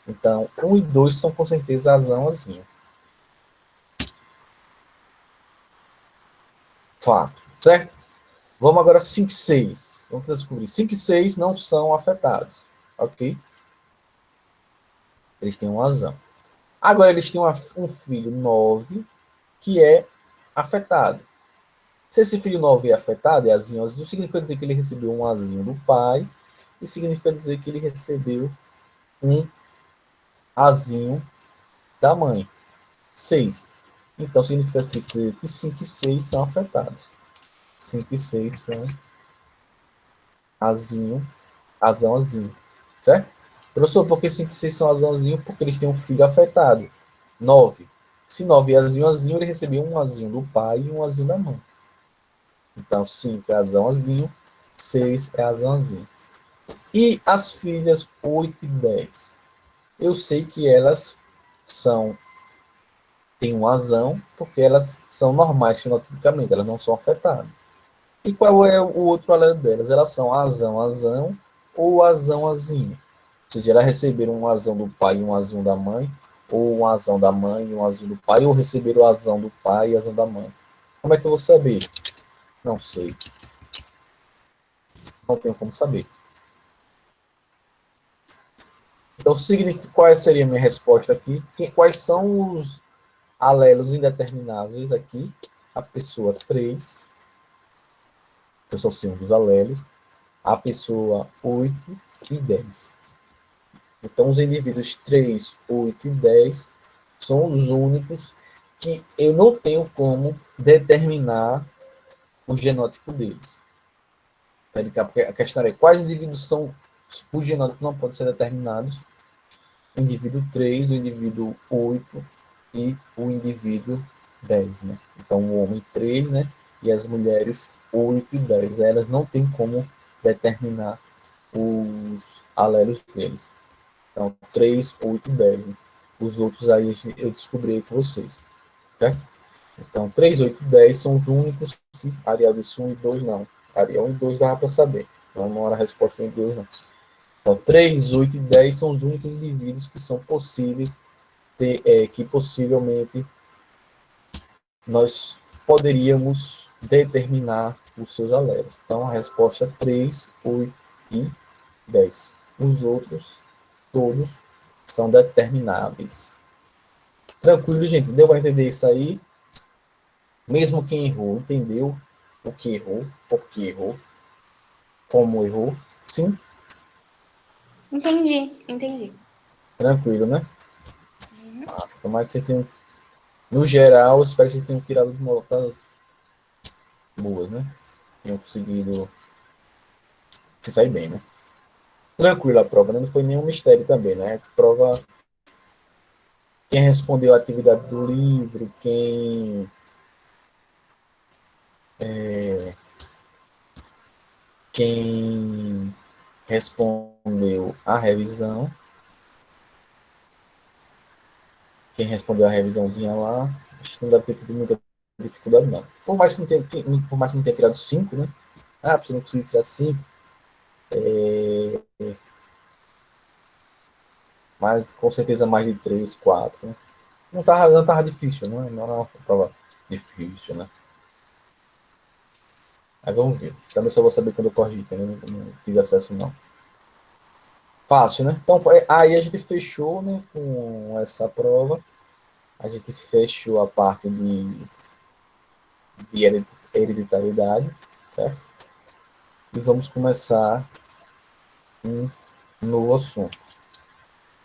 Então, 1 e 2 são com certeza azão, azinho. Fato, certo? Vamos agora 5 e 6. Vamos tentar descobrir. 5 e 6 não são afetados, ok? Eles têm um azão. Agora, eles têm um filho 9 que é afetado. Se esse filho 9 é afetado, é azinho, azinho, significa dizer que ele recebeu um azinho do pai e significa dizer que ele recebeu um azinho da mãe. 6. Então, significa que 5 e 6 são afetados. 5 e 6 são azinho, azão, azinho. Certo? Professor, por que 5 e 6 são azão, azinho? Porque eles têm um filho afetado. 9. Se 9 é azinho, azinho, ele recebeu um azinho do pai e um azinho da mãe. Então, 5 é azãozinho, 6 é azãozinho. E as filhas 8 e 10? Eu sei que elas são têm um azão, porque elas são normais fenotipicamente, elas não são afetadas. E qual é o outro alelo delas? Elas são azão ou azão-azinho. Ou seja, elas receberam um azão do pai e um azão da mãe, ou um azão da mãe e um azão do pai, ou receberam o azão do pai e azão da mãe. Como é que eu vou saber? Não sei. Não tenho como saber. Então, qual seria a minha resposta aqui? Quais são os alelos indetermináveis aqui? A pessoa 3, que são os dos alelos, a pessoa 8 e 10. Então, os indivíduos 3, 8 e 10 são os únicos que eu não tenho como determinar o genótipo deles. Porque a questão é quais indivíduos são os genótipos não podem ser determinados. O indivíduo 3, o indivíduo 8 e o indivíduo 10. Né? Então, o homem 3, né? E as mulheres 8 e 10. Elas não têm como determinar os alelos deles. Então, 3, 8 e 10. Né? Os outros aí eu descobri com vocês. Certo? Então, 3, 8 e 10 são os únicos que Arial disse 1 e 2 não. Arial 1 e 2 dava para saber. Então, não era a resposta 1 e 2, não. Então, 3, 8 e 10 são os únicos indivíduos que são possíveis, que possivelmente nós poderíamos determinar os seus alelos. Então, a resposta é 3, 8 e 10. Os outros, todos, são determináveis. Tranquilo, gente? Deu para entender isso aí? Mesmo quem errou, entendeu o que errou, por que errou, como errou? Sim? Entendi, entendi. Tranquilo, né? Uhum. Massa. Tomara que vocês tenham, no geral, espero que vocês tenham tirado de notas boas, né? Tenham conseguido se sair bem, né? Tranquilo a prova, né? Não foi nenhum mistério também, né? A prova, quem respondeu a atividade do livro, quem respondeu a revisão, quem respondeu a revisãozinha lá, acho que não deve ter tido muita dificuldade, não. Por mais que não tenha tirado 5, né? Ah, você não conseguiu tirar 5, mas com certeza mais de 3, 4, né? Não tava difícil, né? Não era uma prova difícil, né? Aí vamos ver. Também só vou saber quando eu corrigir, que eu não tive acesso, não. Fácil, né? Então, aí a gente fechou, né, com essa prova. A gente fechou a parte de hereditariedade, certo? E vamos começar um novo assunto,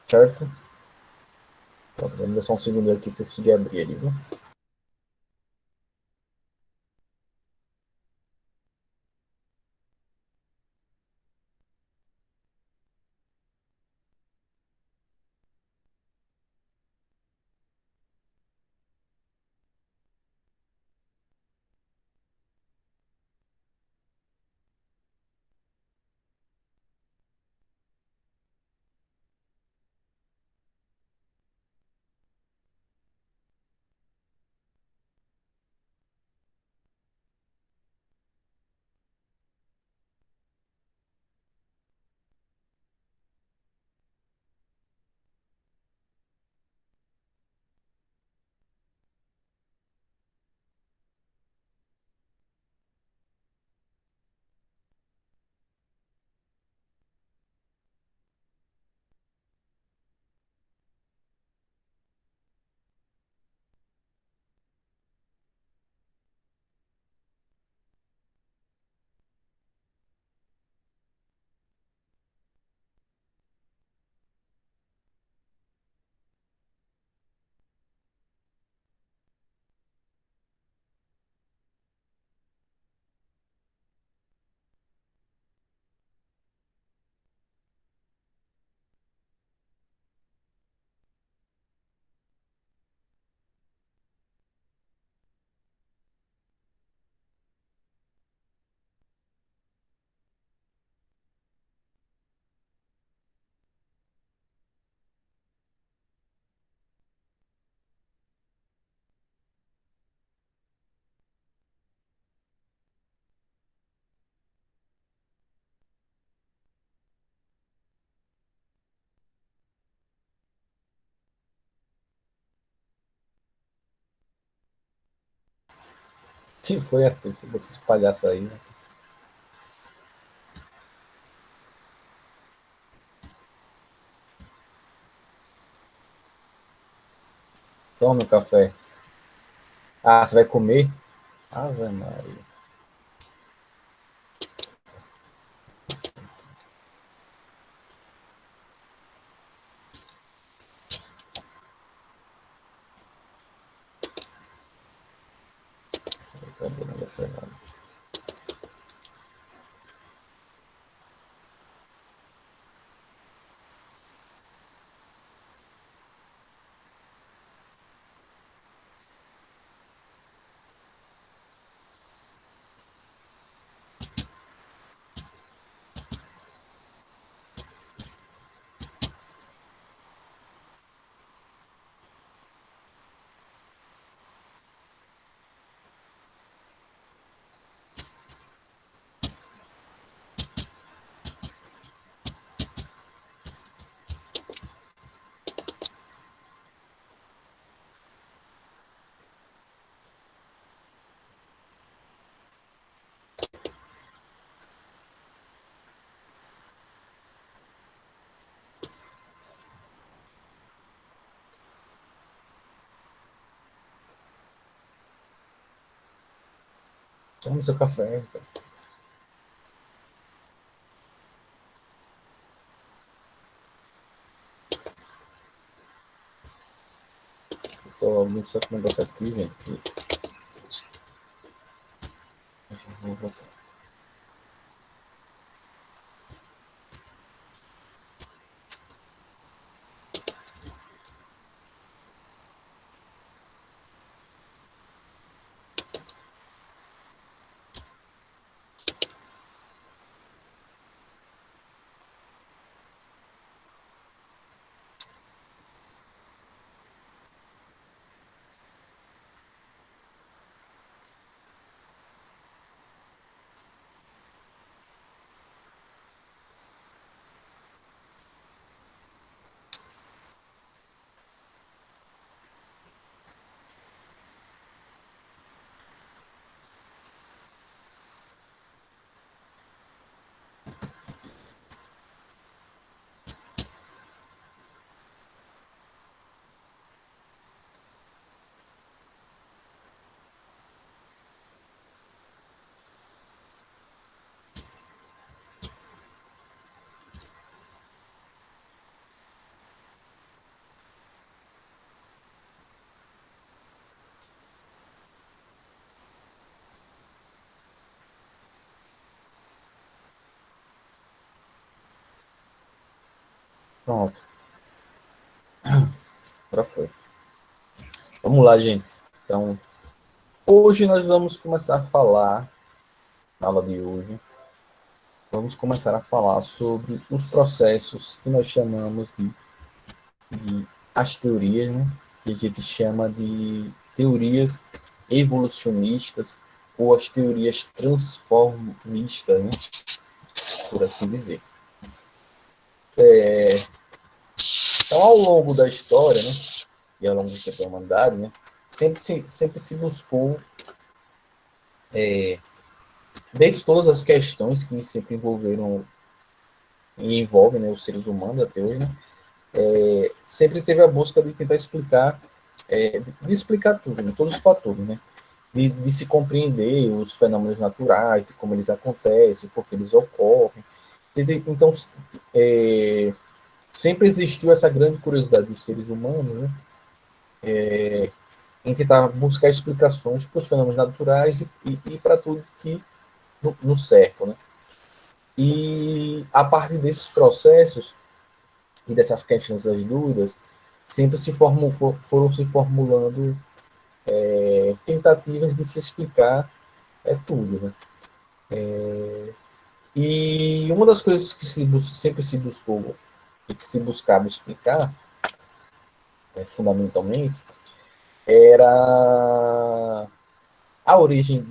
certo? Então, vamos dar só um segundo aqui para eu conseguir abrir ele, viu? Que foi, Arthur? Você botou esse palhaço aí, né? Toma o café. Ah, você vai comer? Ave Maria. Cadê? Não vai ser nada. Toma seu café. Cara. Tô muito só com o negócio aqui, gente. Que... Vou botar. Pronto. Agora foi. Vamos lá, gente. Então, hoje nós vamos começar a falar, na aula de hoje, vamos começar a falar sobre os processos que nós chamamos de as teorias, né? Que a gente chama de teorias evolucionistas ou as teorias transformistas, né? Por assim dizer. Então, ao longo da história, né? E ao longo do tempo da humanidade, né? Sempre se buscou, dentre todas as questões que sempre envolveram e envolvem, né, os seres humanos até hoje, né? Sempre teve a busca de tentar explicar, de explicar tudo, né? Todos os fatores, né? De se compreender os fenômenos naturais, de como eles acontecem, por que eles ocorrem. Então, sempre existiu essa grande curiosidade dos seres humanos, né? Em tentar buscar explicações para os fenômenos naturais e para tudo que nos cerca, né? E a partir desses processos e dessas questões, das dúvidas, sempre foram se formulando tentativas de se explicar tudo, né? E uma das coisas que sempre se buscou e que se buscava explicar, fundamentalmente, era a origem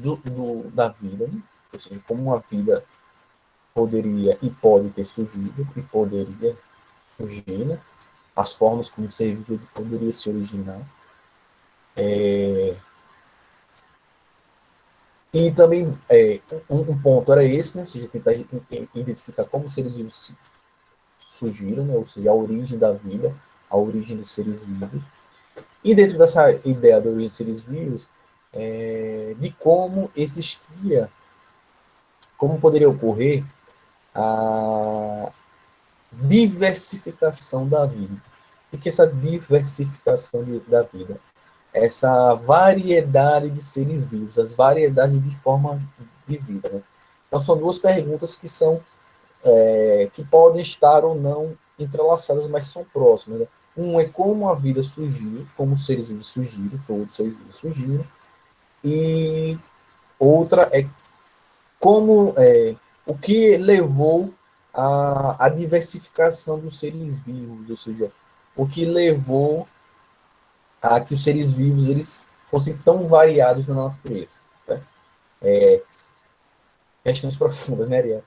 da vida, né? Ou seja, como uma vida poderia e pode ter surgido e poderia surgir, né? As formas como o ser vivo poderia se originar. E também um ponto era esse, né? Ou seja, tentar identificar como os seres vivos surgiram, né? Ou seja, a origem da vida, a origem dos seres vivos. E dentro dessa ideia da origem dos seres vivos, de como existia, como poderia ocorrer a diversificação da vida. O que é essa diversificação da vida? Essa variedade de seres vivos, as variedades de formas de vida. Né? Então, são duas perguntas que são que podem estar ou não entrelaçadas, mas são próximas. Né? Um é como a vida surgiu, como os seres vivos surgiram, todos os seres vivos surgiram, e outra é como o que levou à diversificação dos seres vivos, ou seja, o que levou a que os seres vivos eles fossem tão variados na natureza. Tá? Questões profundas, né, Ariel?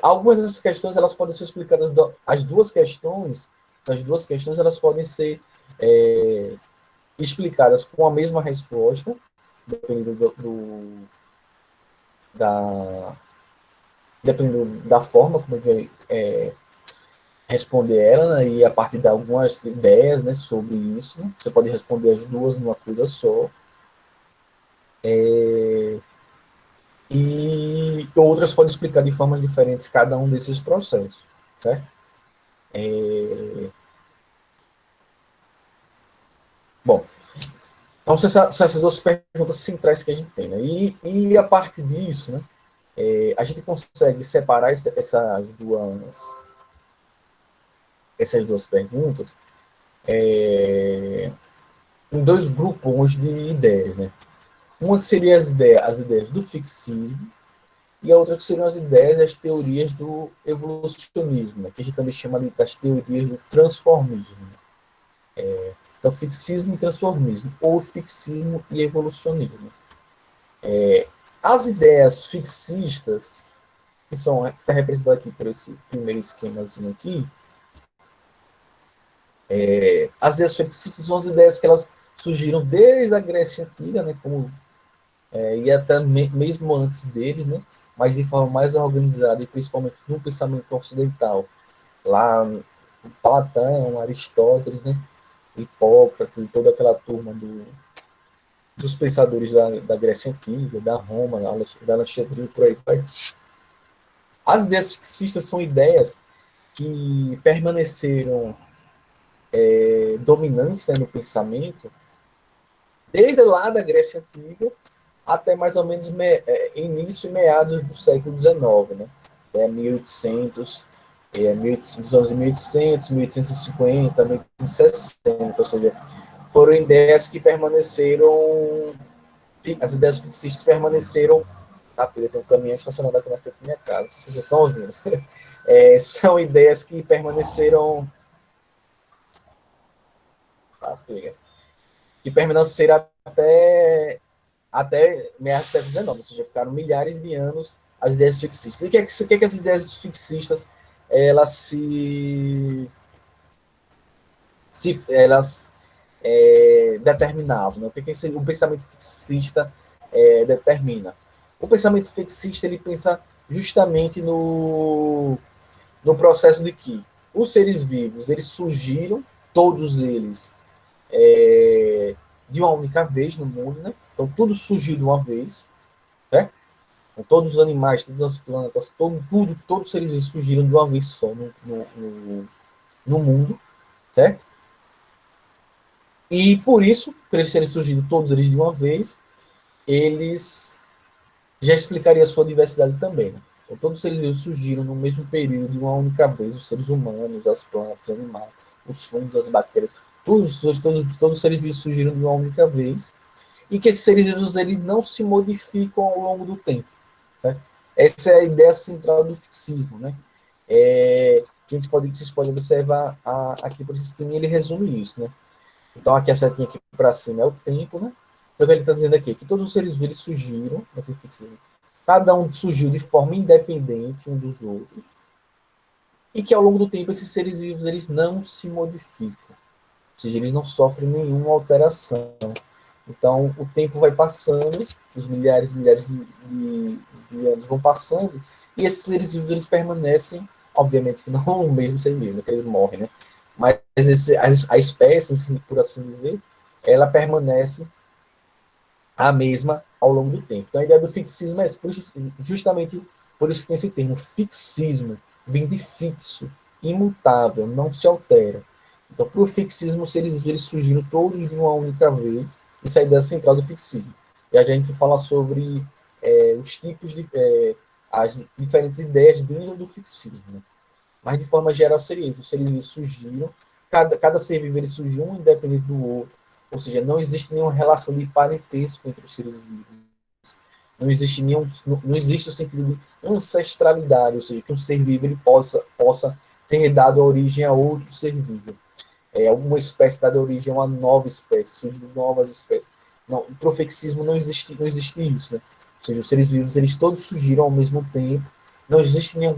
Algumas dessas questões elas podem ser explicadas, as duas questões, essas duas questões elas podem ser explicadas com a mesma resposta, dependendo da, dependendo da forma como a gente vai responder ela, né, e a partir de algumas ideias, né, sobre isso. Você pode responder as duas numa coisa só. E outras podem explicar de formas diferentes cada um desses processos, certo? Bom, então são essas duas perguntas centrais que a gente tem, né? E a partir disso, né, a gente consegue separar essas duas perguntas em dois grupos de ideias, né? Uma que seria as ideias do fixismo e a outra que seriam as ideias e as teorias do evolucionismo, né? Que a gente também chama das teorias do transformismo. Então, fixismo e transformismo, ou fixismo e evolucionismo. As ideias fixistas, que está representadas aqui por esse primeiro esquemazinho aqui, as ideias fixistas são as ideias que elas surgiram desde a Grécia Antiga, né, e até mesmo antes deles, né, mas de forma mais organizada e principalmente no pensamento ocidental. Lá, Platão, Aristóteles, né, Hipócrates e toda aquela turma dos pensadores da Grécia Antiga, da Roma, da Alexandria, por aí vai. As ideias fixistas são ideias que permaneceram dominantes, né, no pensamento desde lá da Grécia Antiga até mais ou menos início e meados do século XIX, né? 1800, dos anos 1800, 1850, 1860, ou seja, foram ideias que permaneceram, as ideias fixistas permaneceram. Ah, tem um caminhão estacionado aqui na frente da minha casa, não sei se vocês estão ouvindo. São ideias que permaneceram. Ah, que permaneceram até meados do século XIX, ou seja, ficaram milhares de anos as ideias fixistas. E o que as ideias fixistas elas elas determinavam? Né? O que o pensamento fixista determina? O pensamento fixista ele pensa justamente no processo de que os seres vivos eles surgiram, todos eles de uma única vez no mundo, né? Então tudo surgiu de uma vez, né? Então, todos os animais, todas as plantas, todos os seres vivos surgiram de uma vez só no mundo, certo? E por isso, por eles terem surgido todos eles de uma vez, eles já explicaria a sua diversidade também. Né? Então, todos os seres vivos surgiram no mesmo período de uma única vez, os seres humanos, as plantas, os animais, os fungos, as bactérias, todos os seres vivos surgiram de uma única vez, e que esses seres vivos eles não se modificam ao longo do tempo. Certo? Essa é a ideia central do fixismo, né? Que vocês podem observar aqui por esse esquema, ele resume isso, né? Então aqui a setinha aqui para cima é o tempo, né? Então ele está dizendo aqui que todos os seres vivos surgiram, naquele fixismo, cada um surgiu de forma independente um dos outros, e que ao longo do tempo esses seres vivos eles não se modificam, ou seja, eles não sofrem nenhuma alteração. Então, o tempo vai passando, os milhares e milhares de anos vão passando, e esses seres vivos eles permanecem, obviamente que não o mesmo ser vivo, né, que eles morrem, né? Mas a espécie, por assim dizer, ela permanece a mesma ao longo do tempo. Então, a ideia do fixismo é justamente por isso que tem esse termo, fixismo, vem de fixo, imutável, não se altera. Então, para o fixismo, os seres vivos surgiram todos de uma única vez, isso é a ideia central do fixismo. E a gente fala sobre os tipos de. As diferentes ideias dentro do fixismo. Né? Mas, de forma geral, seria isso. Os seres vivos surgiram, cada ser vivo ele surgiu um independente do outro, ou seja, não existe nenhuma relação de parentesco entre os seres vivos. Não existe o sentido de ancestralidade, ou seja, que um ser vivo ele possa ter dado origem a outro ser vivo. Alguma espécie dada origem a uma nova espécie, surgindo novas espécies. Não, o profexismo não existe isso, né? Ou seja, os seres vivos eles todos surgiram ao mesmo tempo, não existe nenhum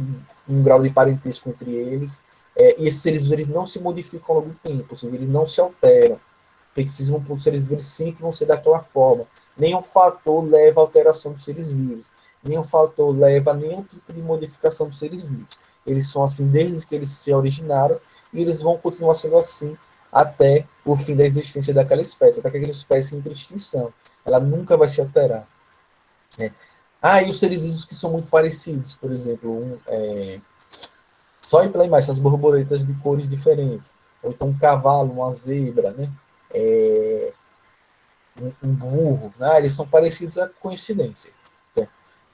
grau de parentesco entre eles, e esses seres vivos eles não se modificam ao longo do tempo, ou seja, eles não se alteram. O profexismo para os seres vivos sempre vão ser daquela forma. Nenhum fator leva à alteração dos seres vivos. Nenhum fator leva a nenhum tipo de modificação dos seres vivos. Eles são assim desde que eles se originaram e eles vão continuar sendo assim até o fim da existência daquela espécie, até que aquela espécie entre em extinção. Ela nunca vai se alterar. Né? E os seres vivos que são muito parecidos, por exemplo, só ir pela imagem, essas borboletas de cores diferentes, ou então um cavalo, uma zebra, né? Um burro, né? Eles são parecidos a coincidência. Né?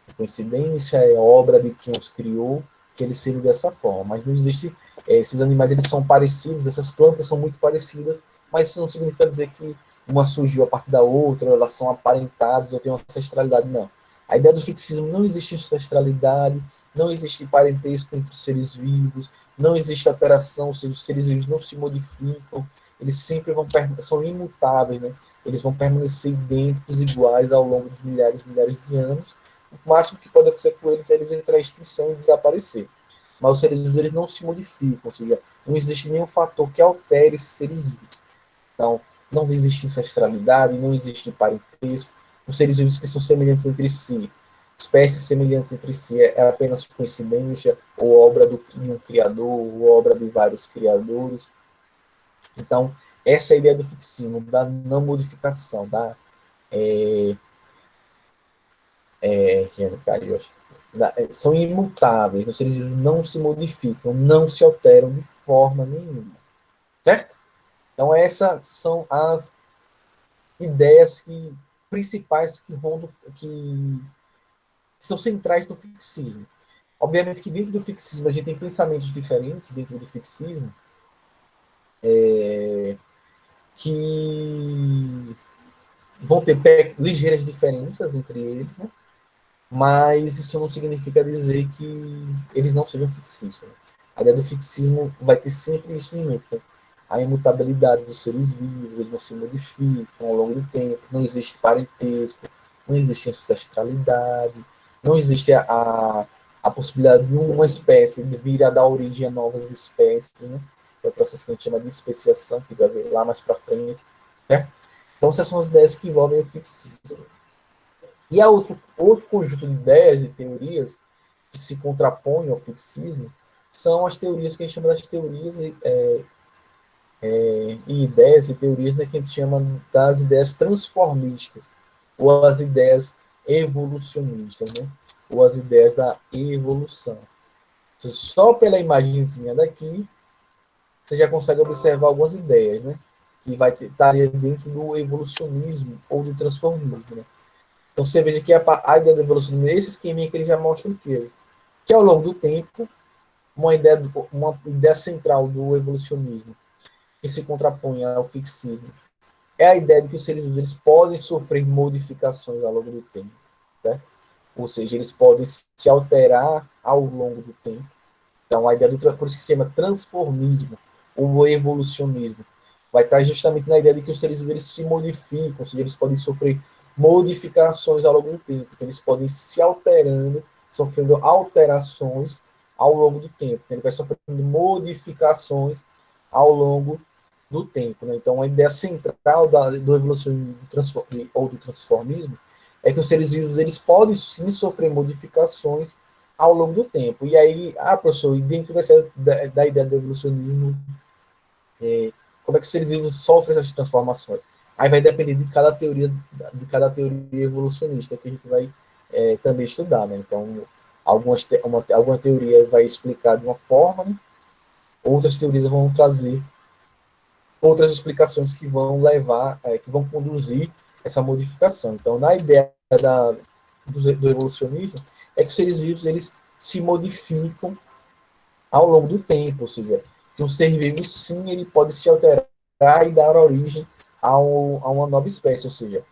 A coincidência é obra de quem os criou, que eles seriam dessa forma, mas não existe. Esses animais eles são parecidos, essas plantas são muito parecidas, mas isso não significa dizer que uma surgiu a partir da outra, elas são aparentadas ou têm uma ancestralidade, não. A ideia do fixismo não existe ancestralidade, não existe parentesco entre os seres vivos, não existe alteração, ou seja, os seres vivos não se modificam, eles sempre são imutáveis, né? Eles vão permanecer idênticos, iguais ao longo dos milhares e milhares de anos. O máximo que pode acontecer com eles é eles entrar em extinção e desaparecer. Mas os seres vivos eles não se modificam, ou seja, não existe nenhum fator que altere esses seres vivos. Então, não existe ancestralidade, não existe parentesco. Os seres vivos que são semelhantes entre si, espécies semelhantes entre si, é apenas coincidência, ou obra de um criador, ou obra de vários criadores. Então, essa é a ideia do fixismo, da não modificação, da são imutáveis, os seres vivos não se modificam, não se alteram de forma nenhuma, certo? Então essas são as ideias principais que são centrais do fixismo. Obviamente que dentro do fixismo a gente tem pensamentos diferentes dentro do fixismo, que vão ter ligeiras diferenças entre eles, né? Mas isso não significa dizer que eles não sejam fixistas. Né? A ideia do fixismo vai ter sempre isso em mente. Né? A imutabilidade dos seres vivos, eles não se modificam ao longo do tempo, não existe parentesco, não existe ancestralidade, não existe a possibilidade de uma espécie de vir a dar origem a novas espécies, né? É o processo que a gente chama de especiação, que vai ver lá mais para frente. Né? Então, essas são as ideias que envolvem o fixismo. E há outro conjunto de ideias e teorias que se contrapõem ao fixismo, são as teorias que a gente chama das teorias e ideias e teorias, né, que a gente chama das ideias transformistas, ou as ideias evolucionistas, né, ou as ideias da evolução. Só pela imagenzinha daqui, você já consegue observar algumas ideias, né, que estaria dentro do evolucionismo ou do transformismo, né. Então você veja que a ideia do evolucionismo, esse esqueminha que ele já mostra o quê? Que ao longo do tempo, uma ideia central do evolucionismo que se contrapõe ao fixismo é a ideia de que os seres vivos eles podem sofrer modificações ao longo do tempo, né? Ou seja, eles podem se alterar ao longo do tempo. Então, a ideia por isso que se chama transformismo ou evolucionismo vai estar justamente na ideia de que os seres vivos eles se modificam, ou seja, eles podem sofrer modificações ao longo do tempo. Então, eles podem se alterando, sofrendo alterações ao longo do tempo. Então, ele vai sofrendo modificações ao longo do tempo, né? Então, a ideia central do evolucionismo ou do transformismo é que os seres vivos eles podem sim sofrer modificações ao longo do tempo. E aí, professor, dentro da ideia do evolucionismo, como é que os seres vivos sofrem essas transformações? Aí vai depender de cada teoria evolucionista que a gente vai também estudar, né? Então, alguma teoria vai explicar de uma forma, né? Outras teorias vão trazer outras explicações que vão levar, que vão conduzir essa modificação. Então, na ideia do evolucionismo, é que os seres vivos eles se modificam ao longo do tempo, ou seja, que um ser vivo, sim, ele pode se alterar e dar origem a uma nova espécie, ou seja,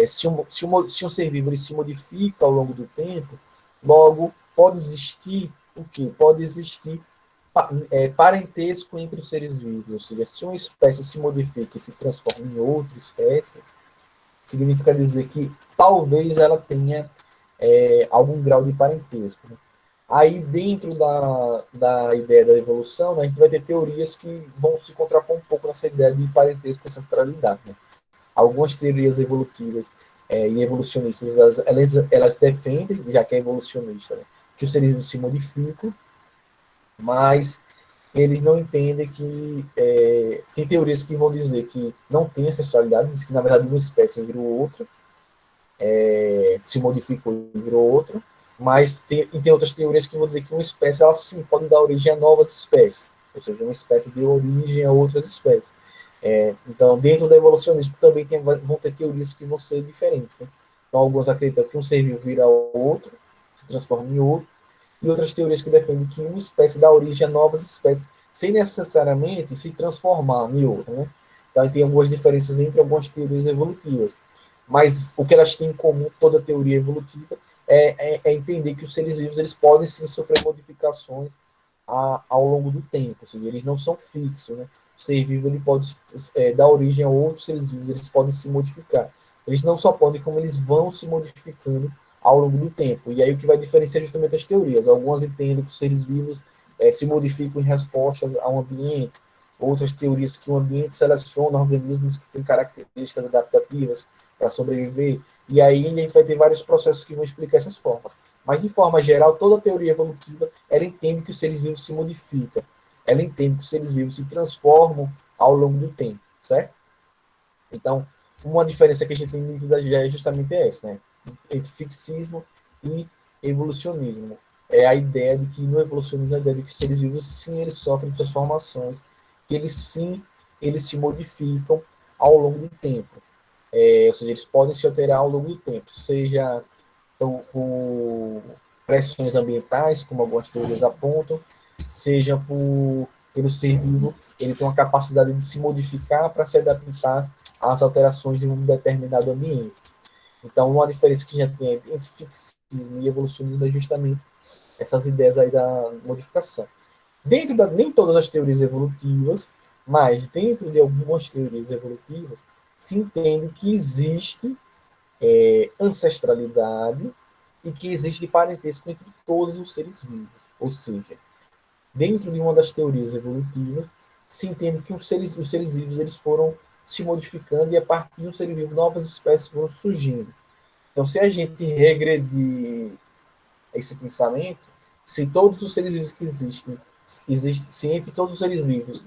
se um ser vivo ele se modifica ao longo do tempo, logo pode existir o quê? Pode existir parentesco entre os seres vivos, ou seja, se uma espécie se modifica e se transforma em outra espécie, significa dizer que talvez ela tenha algum grau de parentesco. Né? Aí, dentro da ideia da evolução, né, a gente vai ter teorias que vão se contrapor um pouco nessa ideia de parentesco e ancestralidade. Né? Algumas teorias evolutivas e evolucionistas, elas defendem, já que é evolucionista, né, que os seres vivos se modificam, mas eles não entendem que tem teorias que vão dizer que não tem ancestralidade, diz que na verdade uma espécie virou outra, se modificou e virou outra, mas tem outras teorias que vão dizer que uma espécie ela sim pode dar origem a novas espécies, ou seja, uma espécie deu origem a outras espécies. Então, dentro do evolucionismo também vão ter teorias que vão ser diferentes. Né? Então, alguns acreditam que um ser vivo vira outro, se transforma em outro, e outras teorias que defendem que uma espécie dá origem a novas espécies, sem necessariamente se transformar em outra. Né? Então, tem algumas diferenças entre algumas teorias evolutivas. Mas o que elas têm em comum, toda teoria evolutiva, é entender que os seres vivos eles podem sim sofrer modificações ao longo do tempo, ou seja, eles não são fixos. Né? O ser vivo ele pode dar origem a outros seres vivos, eles podem se modificar. Eles não só podem, como eles vão se modificando ao longo do tempo. E aí o que vai diferenciar justamente as teorias. Algumas entendem que os seres vivos se modificam em respostas ao ambiente, outras teorias que o ambiente seleciona organismos que têm características adaptativas para sobreviver. E aí a gente vai ter vários processos que vão explicar essas formas. Mas, de forma geral, toda teoria evolutiva, ela entende que os seres vivos se modificam. Ela entende que os seres vivos se transformam ao longo do tempo, certo? Então, uma diferença que a gente tem nítida já é justamente essa, né? Entre fixismo e evolucionismo. É a ideia de que no evolucionismo, a ideia de que os seres vivos, sim, eles sofrem transformações, que eles, sim, eles se modificam ao longo do tempo. Ou seja, eles podem se alterar ao longo do tempo, seja por pressões ambientais, como algumas teorias apontam, seja pelo ser vivo, ele tem uma capacidade de se modificar para se adaptar às alterações em um determinado ambiente. Então, uma diferença que já tem entre fixismo e evolucionismo é justamente essas ideias aí da modificação. Nem todas as teorias evolutivas, mas dentro de algumas teorias evolutivas, se entende que existe ancestralidade e que existe parentesco entre todos os seres vivos. Ou seja, dentro de uma das teorias evolutivas, se entende que os seres vivos eles foram se modificando e a partir de um ser vivo novas espécies foram surgindo. Então, se a gente regredir esse pensamento, se todos os seres vivos que se entre todos os seres vivos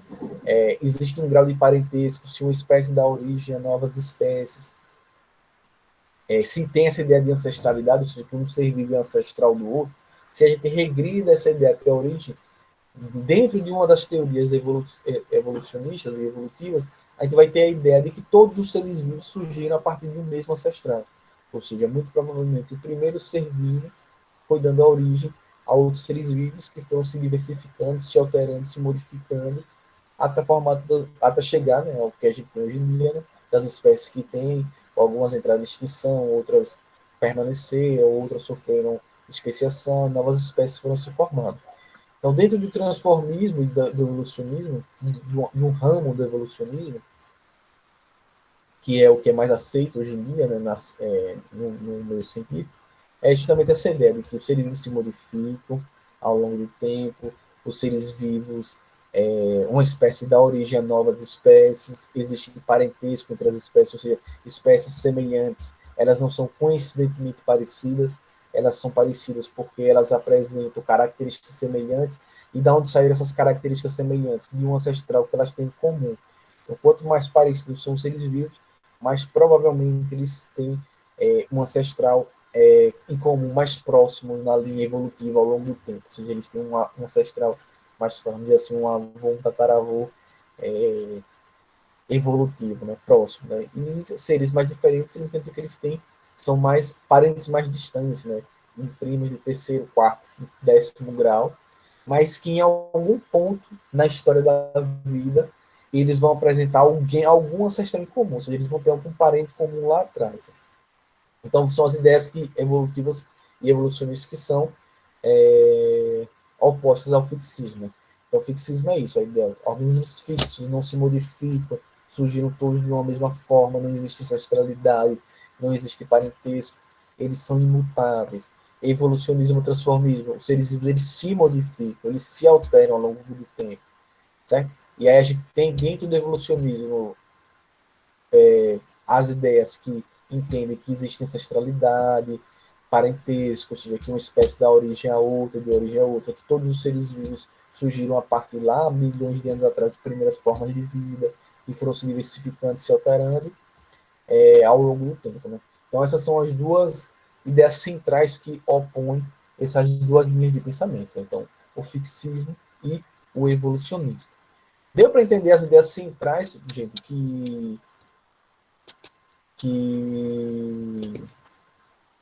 existe um grau de parentesco, se uma espécie dá origem a novas espécies, se tem essa ideia de ancestralidade, ou seja, que um ser vivo é ancestral do outro, se a gente regrida essa ideia até a origem, dentro de uma das teorias evolucionistas e evolutivas, a gente vai ter a ideia de que todos os seres vivos surgiram a partir de um mesmo ancestral. Ou seja, muito provavelmente o primeiro ser vivo foi dando a origem a outros seres vivos que foram se diversificando, se alterando, se modificando, até chegar, né, ao que a gente tem hoje em dia, né, das espécies que tem, algumas entraram em extinção, outras permaneceram, outras sofreram especiação, novas espécies foram se formando. Então, dentro do transformismo e do evolucionismo, de um ramo do evolucionismo, que é o que é mais aceito hoje em dia, né, no meio científico, é justamente essa ideia de que os seres vivos se modificam ao longo do tempo, os seres vivos uma espécie dá origem a novas espécies, existe parentesco entre as espécies, ou seja, espécies semelhantes, elas não são coincidentemente parecidas, elas são parecidas porque elas apresentam características semelhantes, e da onde saíram essas características semelhantes? De um ancestral que elas têm em comum. Então, quanto mais parecidos são os seres vivos, mais provavelmente eles têm um ancestral em comum mais próximo na linha evolutiva ao longo do tempo, ou seja, eles têm um ancestral mais, vamos dizer assim, um avô, um tataravô evolutivo, né, próximo, né? E seres mais diferentes, não quer dizer que eles têm, são mais parentes mais distantes, né? De primos de terceiro, quarto, décimo grau, mas que em algum ponto na história da vida eles vão apresentar algum ancestral em comum, ou seja, eles vão ter algum parente comum lá atrás. Então, são as ideias que, evolutivas e evolucionistas que são opostas ao fixismo. Né? Então, o fixismo é isso, a ideia. Organismos fixos não se modificam, surgiram todos de uma mesma forma, não existe ancestralidade, não existe parentesco, eles são imutáveis. Evolucionismo, transformismo, os seres vivos eles se modificam, eles se alteram ao longo do tempo, certo? E aí a gente tem dentro do evolucionismo as ideias que entendem que existe ancestralidade, parentesco, ou seja, que uma espécie dá origem a outra, de origem a outra, que todos os seres vivos surgiram a partir lá, milhões de anos atrás, de primeiras formas de vida, e foram se diversificando, se alterando ao longo do tempo. Né? Então, essas são as duas ideias centrais que opõem essas duas linhas de pensamento. Né? Então, o fixismo e o evolucionismo. Deu para entender as ideias centrais, gente, que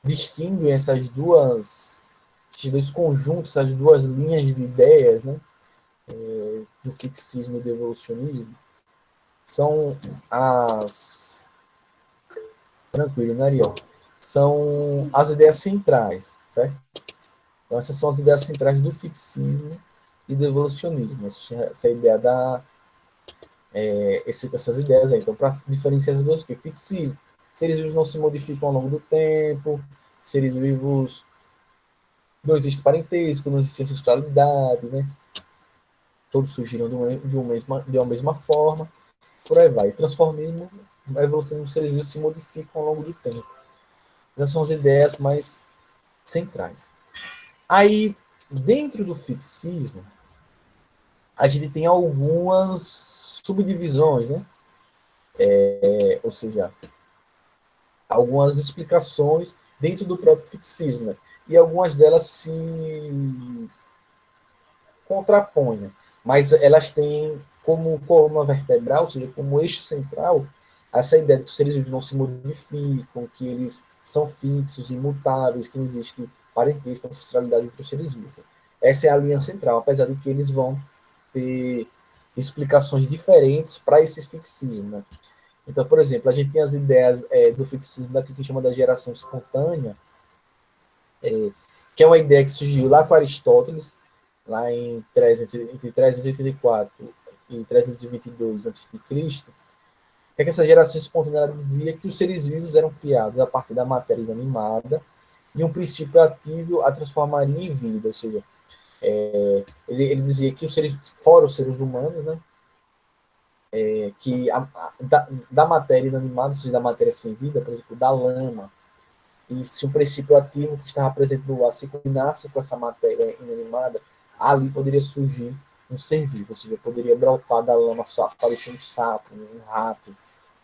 distinguem esses dois conjuntos, essas duas linhas de ideias, né, do fixismo e do evolucionismo, são as. Tranquilo, né, Ariel? São as ideias centrais, certo? Então, essas são as ideias centrais do fixismo e do evolucionismo. Essa ideia essas ideias aí. Então, para diferenciar as duas, que fixismo, seres vivos não se modificam ao longo do tempo, seres vivos não existe parentesco, não existe ancestralidade, né? Todos surgiram de uma mesma forma, por aí vai. Transformismo, a evolução dos seres vivos se modificam ao longo do tempo. Essas são as ideias mais centrais. Aí, dentro do fixismo, a gente tem algumas subdivisões, né? Ou seja, algumas explicações dentro do próprio fixismo, né? E algumas delas se contrapõem, né? Mas elas têm como coluna vertebral, ou seja, como eixo central, essa ideia de que os seres vivos não se modificam, que eles são fixos, imutáveis, que não existe parentesco, ancestralidade entre os seres vivos. Essa é a linha central, apesar de que eles vão ter explicações diferentes para esse fixismo. Né? Então, por exemplo, a gente tem as ideias do fixismo daquilo que chama da geração espontânea, que é uma ideia que surgiu lá com Aristóteles, lá entre 384 e 322 a.C., que é que essa geração espontânea dizia que os seres vivos eram criados a partir da matéria inanimada e um princípio ativo a transformaria em vida, ou seja, ele dizia que os seres, fora os seres humanos, né, que da matéria inanimada, ou seja, da matéria sem vida, por exemplo, da lama, e se um princípio ativo que estava presente no ar se combinasse com essa matéria inanimada, ali poderia surgir um ser vivo, ou seja, poderia brotar da lama só, aparecer um sapo, um rato,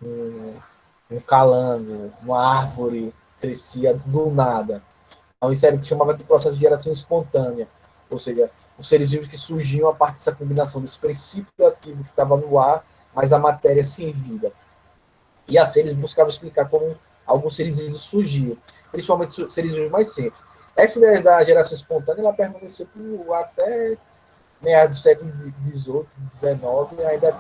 um, um calango, uma árvore crescia do nada. Então, isso era o que chamava de processo de geração espontânea, ou seja, os seres vivos que surgiam a partir dessa combinação desse princípio ativo que estava no ar, mas a matéria sem vida. E assim eles buscavam explicar como alguns seres vivos surgiam, principalmente seres vivos mais simples. Essa ideia da geração espontânea ela permaneceu por até meados do século XVIII, XIX, ainda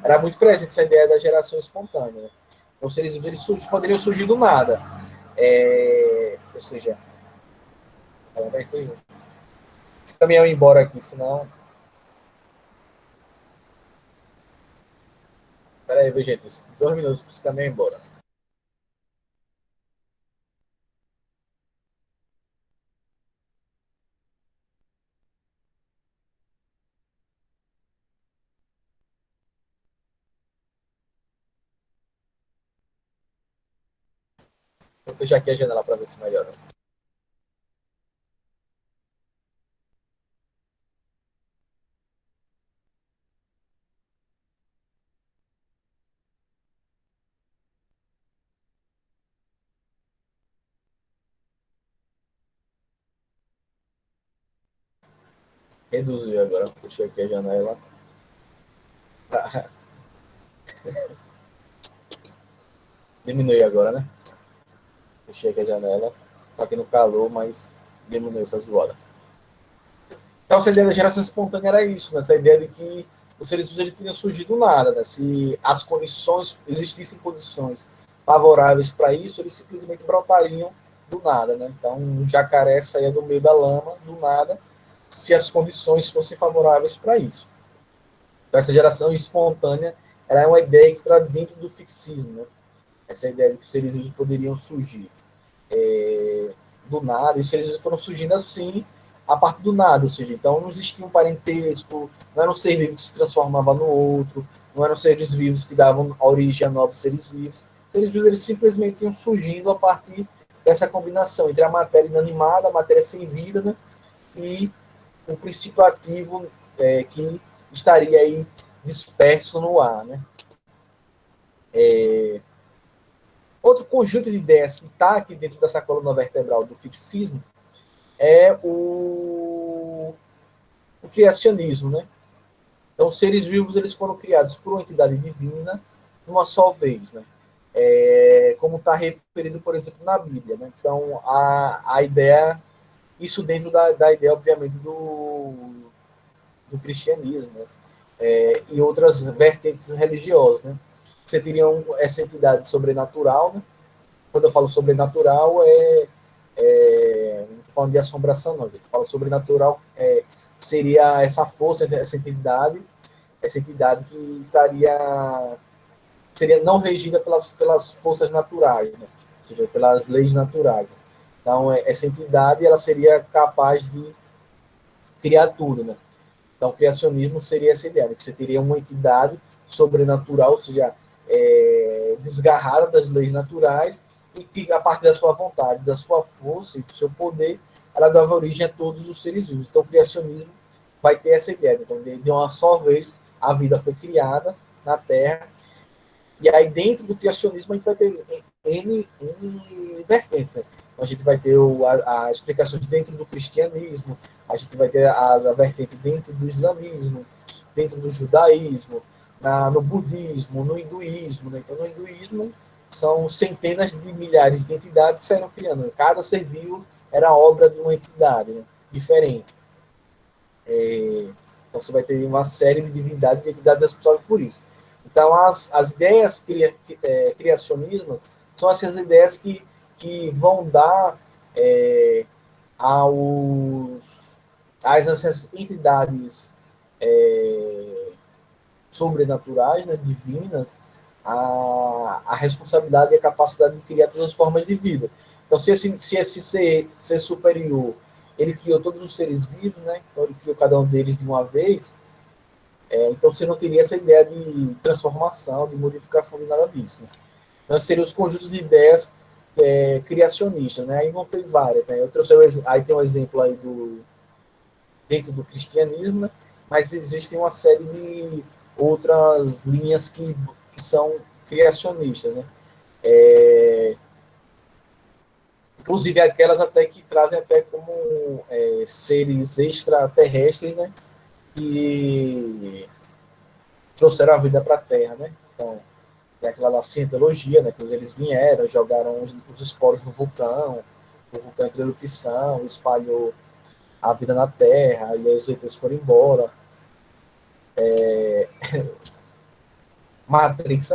era muito presente essa ideia da geração espontânea. Né? Então, os seres vivos eles poderiam surgir do nada. Ou seja, foi o caminhão embora aqui, senão. Pera aí, gente, 2 minutos para esse caminhão embora. Vou fechar aqui a janela para ver se melhora. Reduziu agora, fechei aqui a janela. Diminui agora, né? Fechei aqui a janela. Tá aqui no calor, mas diminuiu essa zoada. Então, essa ideia da geração espontânea era isso, né? Essa ideia de que os seres vivos eles podiam surgir do nada, né? Se as condições, existissem condições favoráveis para isso, eles simplesmente brotariam do nada, né? Então, um jacaré saía do meio da lama, do nada, se as condições fossem favoráveis para isso. Então, essa geração espontânea ela é uma ideia que está dentro do fixismo, né? Essa ideia de que os seres vivos poderiam surgir do nada, e os seres vivos foram surgindo assim, a partir do nada, ou seja, então não existia um parentesco, não era um ser vivo que se transformava no outro, não eram seres vivos que davam origem a novos seres vivos. Os seres vivos eles simplesmente iam surgindo a partir dessa combinação entre a matéria inanimada, a matéria sem vida, né, e o princípio ativo que estaria aí disperso no ar, né. Outro conjunto de ideias que está aqui dentro dessa coluna vertebral do fixismo é o criacionismo, né? Então, os seres vivos eles foram criados por uma entidade divina uma só vez, né? Como está referido, por exemplo, na Bíblia, né? Então, a ideia, isso dentro da ideia, obviamente, do cristianismo, né? E outras vertentes religiosas, né? Você teria essa entidade sobrenatural, né? Quando eu falo sobrenatural, não estou falando de assombração, não, gente. Falo sobrenatural, seria essa força, essa entidade que seria não regida pelas forças naturais, né? Ou seja, pelas leis naturais. Então, essa entidade ela seria capaz de criar tudo, né? Então, o criacionismo seria essa ideia, né? Que você teria uma entidade sobrenatural, ou seja, desgarrada das leis naturais, e que, a partir da sua vontade, da sua força e do seu poder, ela dava origem a todos os seres vivos. Então, o criacionismo vai ter essa ideia. Então, de uma só vez, a vida foi criada na Terra, e aí, dentro do criacionismo, a gente vai ter N vertentes, né? Então, a gente vai ter a explicação dentro do cristianismo, a gente vai ter a vertente dentro do islamismo, dentro do judaísmo, no budismo, no hinduísmo, né? Então, no hinduísmo, são centenas de milhares de entidades que saíram criando. Cada ser vivo era obra de uma entidade, né? Diferente. Então, você vai ter uma série de divindades e entidades responsáveis por isso. Então, as ideias criacionismo são essas ideias que vão dar às entidades sobrenaturais, né, divinas, a responsabilidade e a capacidade de criar todas as formas de vida. Então, se esse ser superior ele criou todos os seres vivos, né? Então ele criou cada um deles de uma vez. Então você não teria essa ideia de transformação, de modificação, de nada disso. Né? Então seriam os conjuntos de ideias criacionistas, né? Aí vão ter várias, né? Eu trouxe aí tem um exemplo aí dentro do cristianismo, né? Mas existem uma série de outras linhas que são criacionistas, né? Inclusive aquelas até que trazem até como seres extraterrestres, né? Que trouxeram a vida para a Terra, né? Então, tem aquela lá, cientologia, né? Que eles vieram, jogaram os esporos no vulcão, o vulcão entrou em erupção, espalhou a vida na Terra, e aí os ETs foram embora. Matrix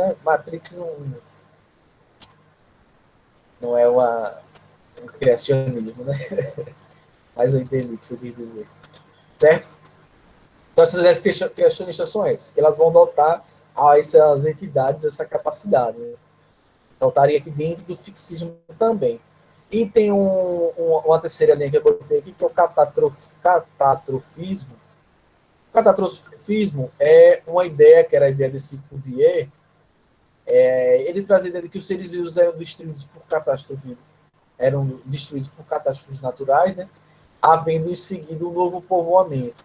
não é um criacionismo, né? Mas eu entendi o que você quis dizer. Certo? Então, essas ideias criacionistas são essas, que elas vão dotar a essas entidades essa capacidade. Né? Então, estaria aqui dentro do fixismo também. E tem uma terceira linha que eu botei aqui, que é o catastrofismo. O catastrofismo é uma ideia, que era a ideia desse Cuvier, Ele traz a ideia de que os seres vivos eram destruídos por catástrofes naturais, né? Havendo em seguida um novo povoamento.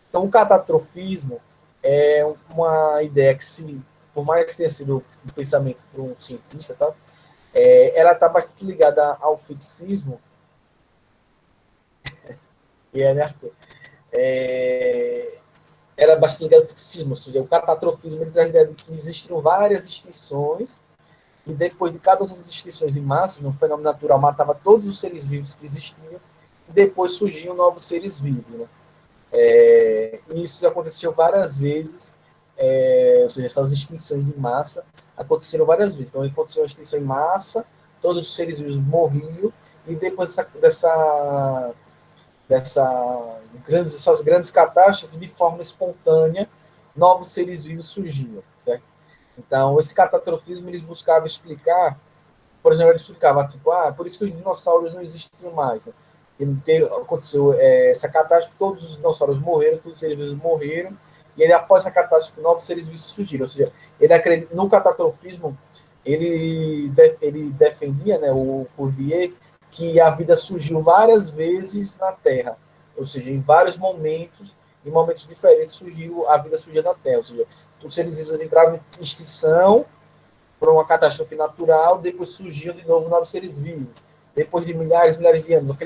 Então, o catastrofismo é uma ideia que, por mais que tenha sido um pensamento para um cientista, tá? Ela está bastante ligada ao fixismo, e né, Arthur? Ela é bastante ligada ao fixismo, ou seja, o catastrofismo ele traz a ideia de que existiram várias extinções, e depois de cada uma das extinções em massa, um fenômeno natural matava todos os seres vivos que existiam, e depois surgiam novos seres vivos, né? E isso aconteceu várias vezes, ou seja, essas extinções em massa aconteceram várias vezes. Então, aconteceu uma extinção em massa, todos os seres vivos morriam, e depois dessas grandes catástrofes, de forma espontânea, novos seres vivos surgiam. Certo? Então, esse catastrofismo ele buscava explicar, por exemplo, ele explicava, tipo, por isso que os dinossauros não existiam mais, né? Aconteceu essa catástrofe, todos os dinossauros morreram, todos os seres vivos morreram, e ele, após a catástrofe, novos seres vivos surgiram. Ou seja, ele acredita, no catastrofismo, ele defendia, né, o Cuvier, que a vida surgiu várias vezes na Terra. Ou seja, em vários momentos, em momentos diferentes, a vida surgiu na Terra. Ou seja, os seres vivos entravam em extinção por uma catástrofe natural, depois surgiam de novo novos seres vivos. Depois de milhares de anos,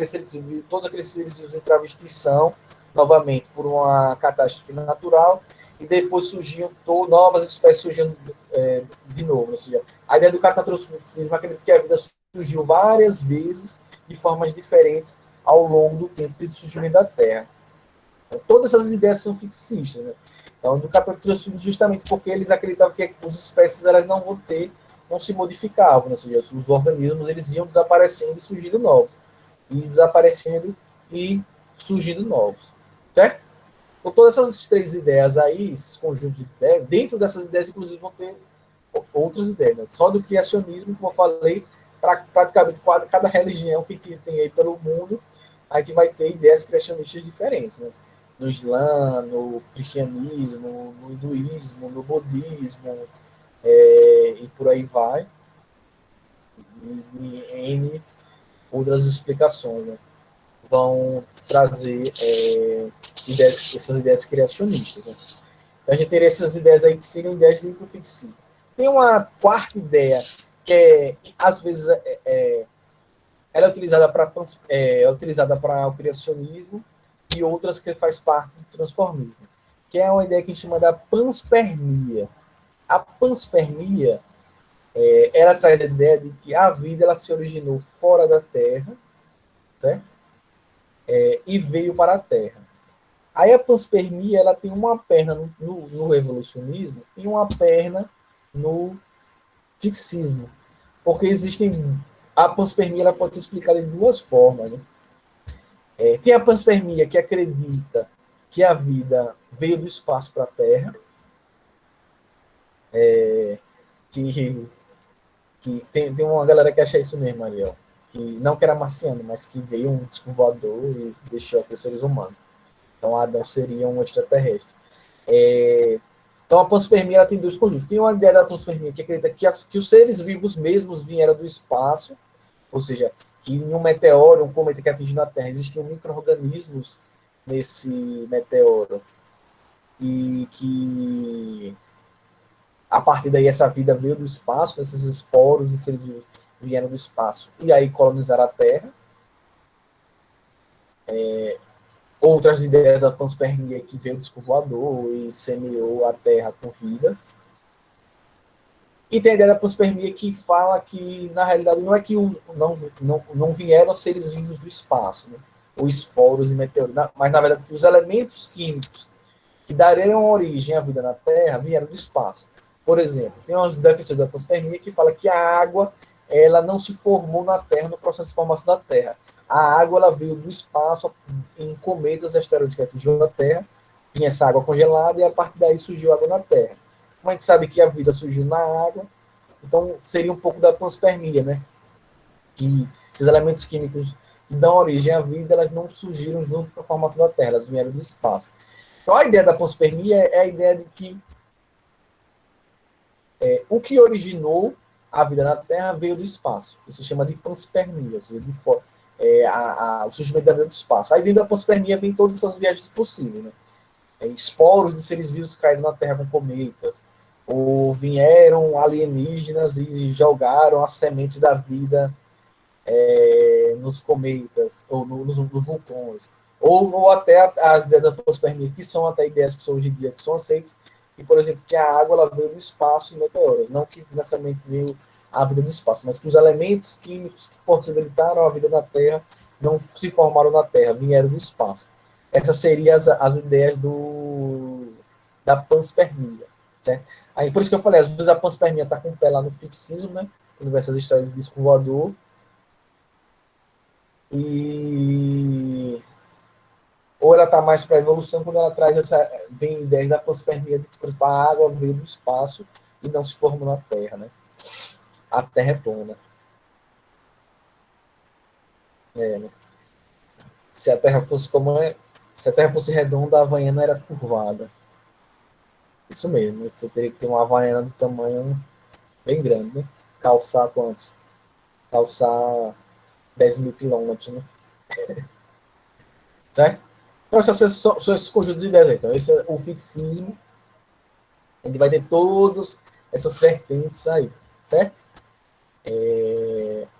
todos aqueles seres vivos entravam em extinção novamente por uma catástrofe natural, e depois surgiam novas espécies surgindo de novo. Ou seja, a ideia do catastrofismo acredita que a vida surgiu várias vezes de formas diferentes ao longo do tempo de surgimento da Terra. Então, todas essas ideias são fixistas, né? Então, do catastrofismo justamente porque eles acreditavam que as espécies elas não se modificavam, né? Ou seja, os organismos eles iam desaparecendo e surgindo novos, e desaparecendo e surgindo novos, certo? Então, todas essas três ideias aí, esses conjuntos de ideias, dentro dessas ideias, inclusive, vão ter outras ideias, né? Só do criacionismo, como eu falei, para praticamente cada religião que tem aí pelo mundo, a gente vai ter ideias criacionistas diferentes, né? No Islã, no cristianismo, no hinduísmo, no budismo, e por aí vai, e N outras explicações, né? Vão trazer essas ideias criacionistas. Né? Então a gente teria essas ideias aí que seriam ideias de fixismo. Tem uma quarta ideia que às vezes ela é utilizada para o criacionismo, e outras que faz parte do transformismo, que é uma ideia que a gente chama da panspermia. A panspermia ela traz a ideia de que a vida ela se originou fora da Terra, certo? E veio para a Terra. Aí a panspermia ela tem uma perna no evolucionismo e uma perna no fixismo, porque a panspermia ela pode ser explicada de duas formas, né? Tem a panspermia que acredita que a vida veio do espaço para a Terra, que tem uma galera que acha isso mesmo, Ariel, que não que era marciano, mas que veio um disco voador e deixou aqui os seres humanos. Então Adão seria um extraterrestre. Então a panspermia ela tem dois conjuntos. Tem uma ideia da panspermia que acredita que os seres vivos mesmos vieram do espaço, ou seja, que em um meteoro, um cometa que atingiu a Terra, existiam micro-organismos nesse meteoro, e que a partir daí essa vida veio do espaço, esses esporos e seres vivos vieram do espaço e aí colonizaram a Terra. Outras ideias da panspermia que veio do disco voador e semeou a Terra com vida. E tem a ideia da panspermia que fala que, na realidade, não é que não vieram seres vivos do espaço, né? Ou esporos e meteoros, mas, na verdade, que os elementos químicos que dariam origem à vida na Terra vieram do espaço. Por exemplo, tem uns defensores da panspermia que fala que a água ela não se formou na Terra no processo de formação da Terra. A água ela veio do espaço em cometas e asteroides que atingiram a Terra, tinha essa água congelada e a partir daí surgiu água na Terra. Como a gente sabe que a vida surgiu na água, então seria um pouco da panspermia, né? Que esses elementos químicos que dão origem à vida, elas não surgiram junto com a formação da Terra, elas vieram do espaço. Então a ideia da panspermia é a ideia de que O que originou a vida na Terra veio do espaço. Isso se chama de panspermia, ou seja, o surgimento da vida do espaço. Aí, vindo da panspermia, vem todas essas viagens possíveis, né? Esporos de seres vivos caíram na Terra com cometas, ou vieram alienígenas e jogaram as sementes da vida nos cometas, ou nos vulcões, ou até as ideias da panspermia, que são até ideias que são hoje em dia que são aceitas, e, por exemplo, que a água ela veio do espaço em meteoros, não que necessariamente veio a vida do espaço, mas que os elementos químicos que possibilitaram a vida na Terra não se formaram na Terra, vieram do espaço. Essas seriam as ideias da panspermia, certo? Aí, por isso que eu falei, às vezes a panspermia está com o pé lá no fixismo, né? Quando vê essas histórias de disco voador, e ou ela está mais para a evolução quando ela traz vem ideias da panspermia de que, por exemplo, a água veio do espaço e não se formou na Terra, né? A Terra é plana. Né? Se a Terra fosse se a Terra fosse redonda, a Havaiana era curvada. Isso mesmo, você teria que ter uma Havaiana do tamanho bem grande, né? Calçar quantos? Calçar 10 mil quilômetros, né? Certo? Então, são esses conjuntos de ideias aí. Então, esse é o fixismo. A gente vai ter todas essas vertentes aí, certo?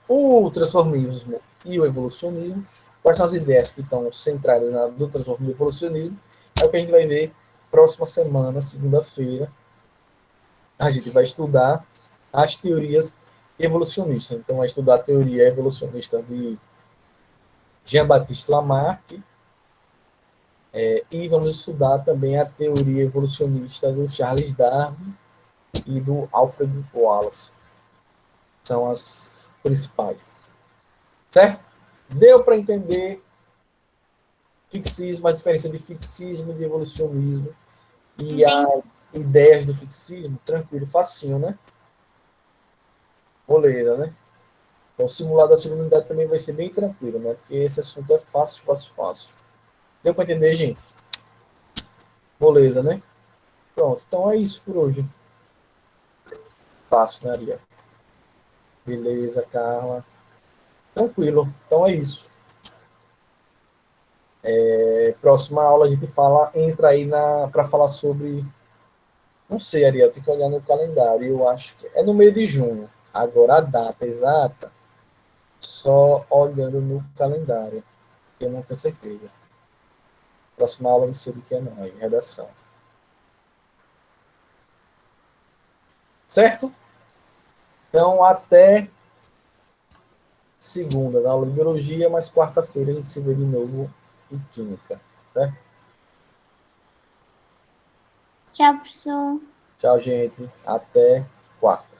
O transformismo e o evolucionismo, quais são as ideias que estão centradas no transformismo e evolucionismo, é o que a gente vai ver próxima semana, segunda-feira. A gente vai estudar as teorias evolucionistas. Então, vai estudar a teoria evolucionista de Jean-Baptiste Lamarck, e vamos estudar também a teoria evolucionista do Charles Darwin e do Alfred Wallace. São as principais. Certo? Deu para entender fixismo, a diferença de fixismo e de evolucionismo e as ideias do fixismo? Tranquilo, facinho, né? Moleza, né? Então, o simulado da segunda unidade também vai ser bem tranquilo, né? Porque esse assunto é fácil, fácil, fácil. Deu para entender, gente? Moleza, né? Pronto, então é isso por hoje. Fácil, né, Ariel? Beleza, Carla. Tranquilo, então é isso. Próxima aula a gente entra aí para falar sobre. Não sei, Ariel, tem que olhar no calendário. Eu acho que é no meio de junho. Agora a data exata, só olhando no calendário. Eu não tenho certeza. Próxima aula não sei do que é, não. Aí, redação. Certo? Então, até segunda, na aula de biologia, mas quarta-feira a gente se vê de novo em química. Certo? Tchau, professor. Tchau, gente. Até quarta.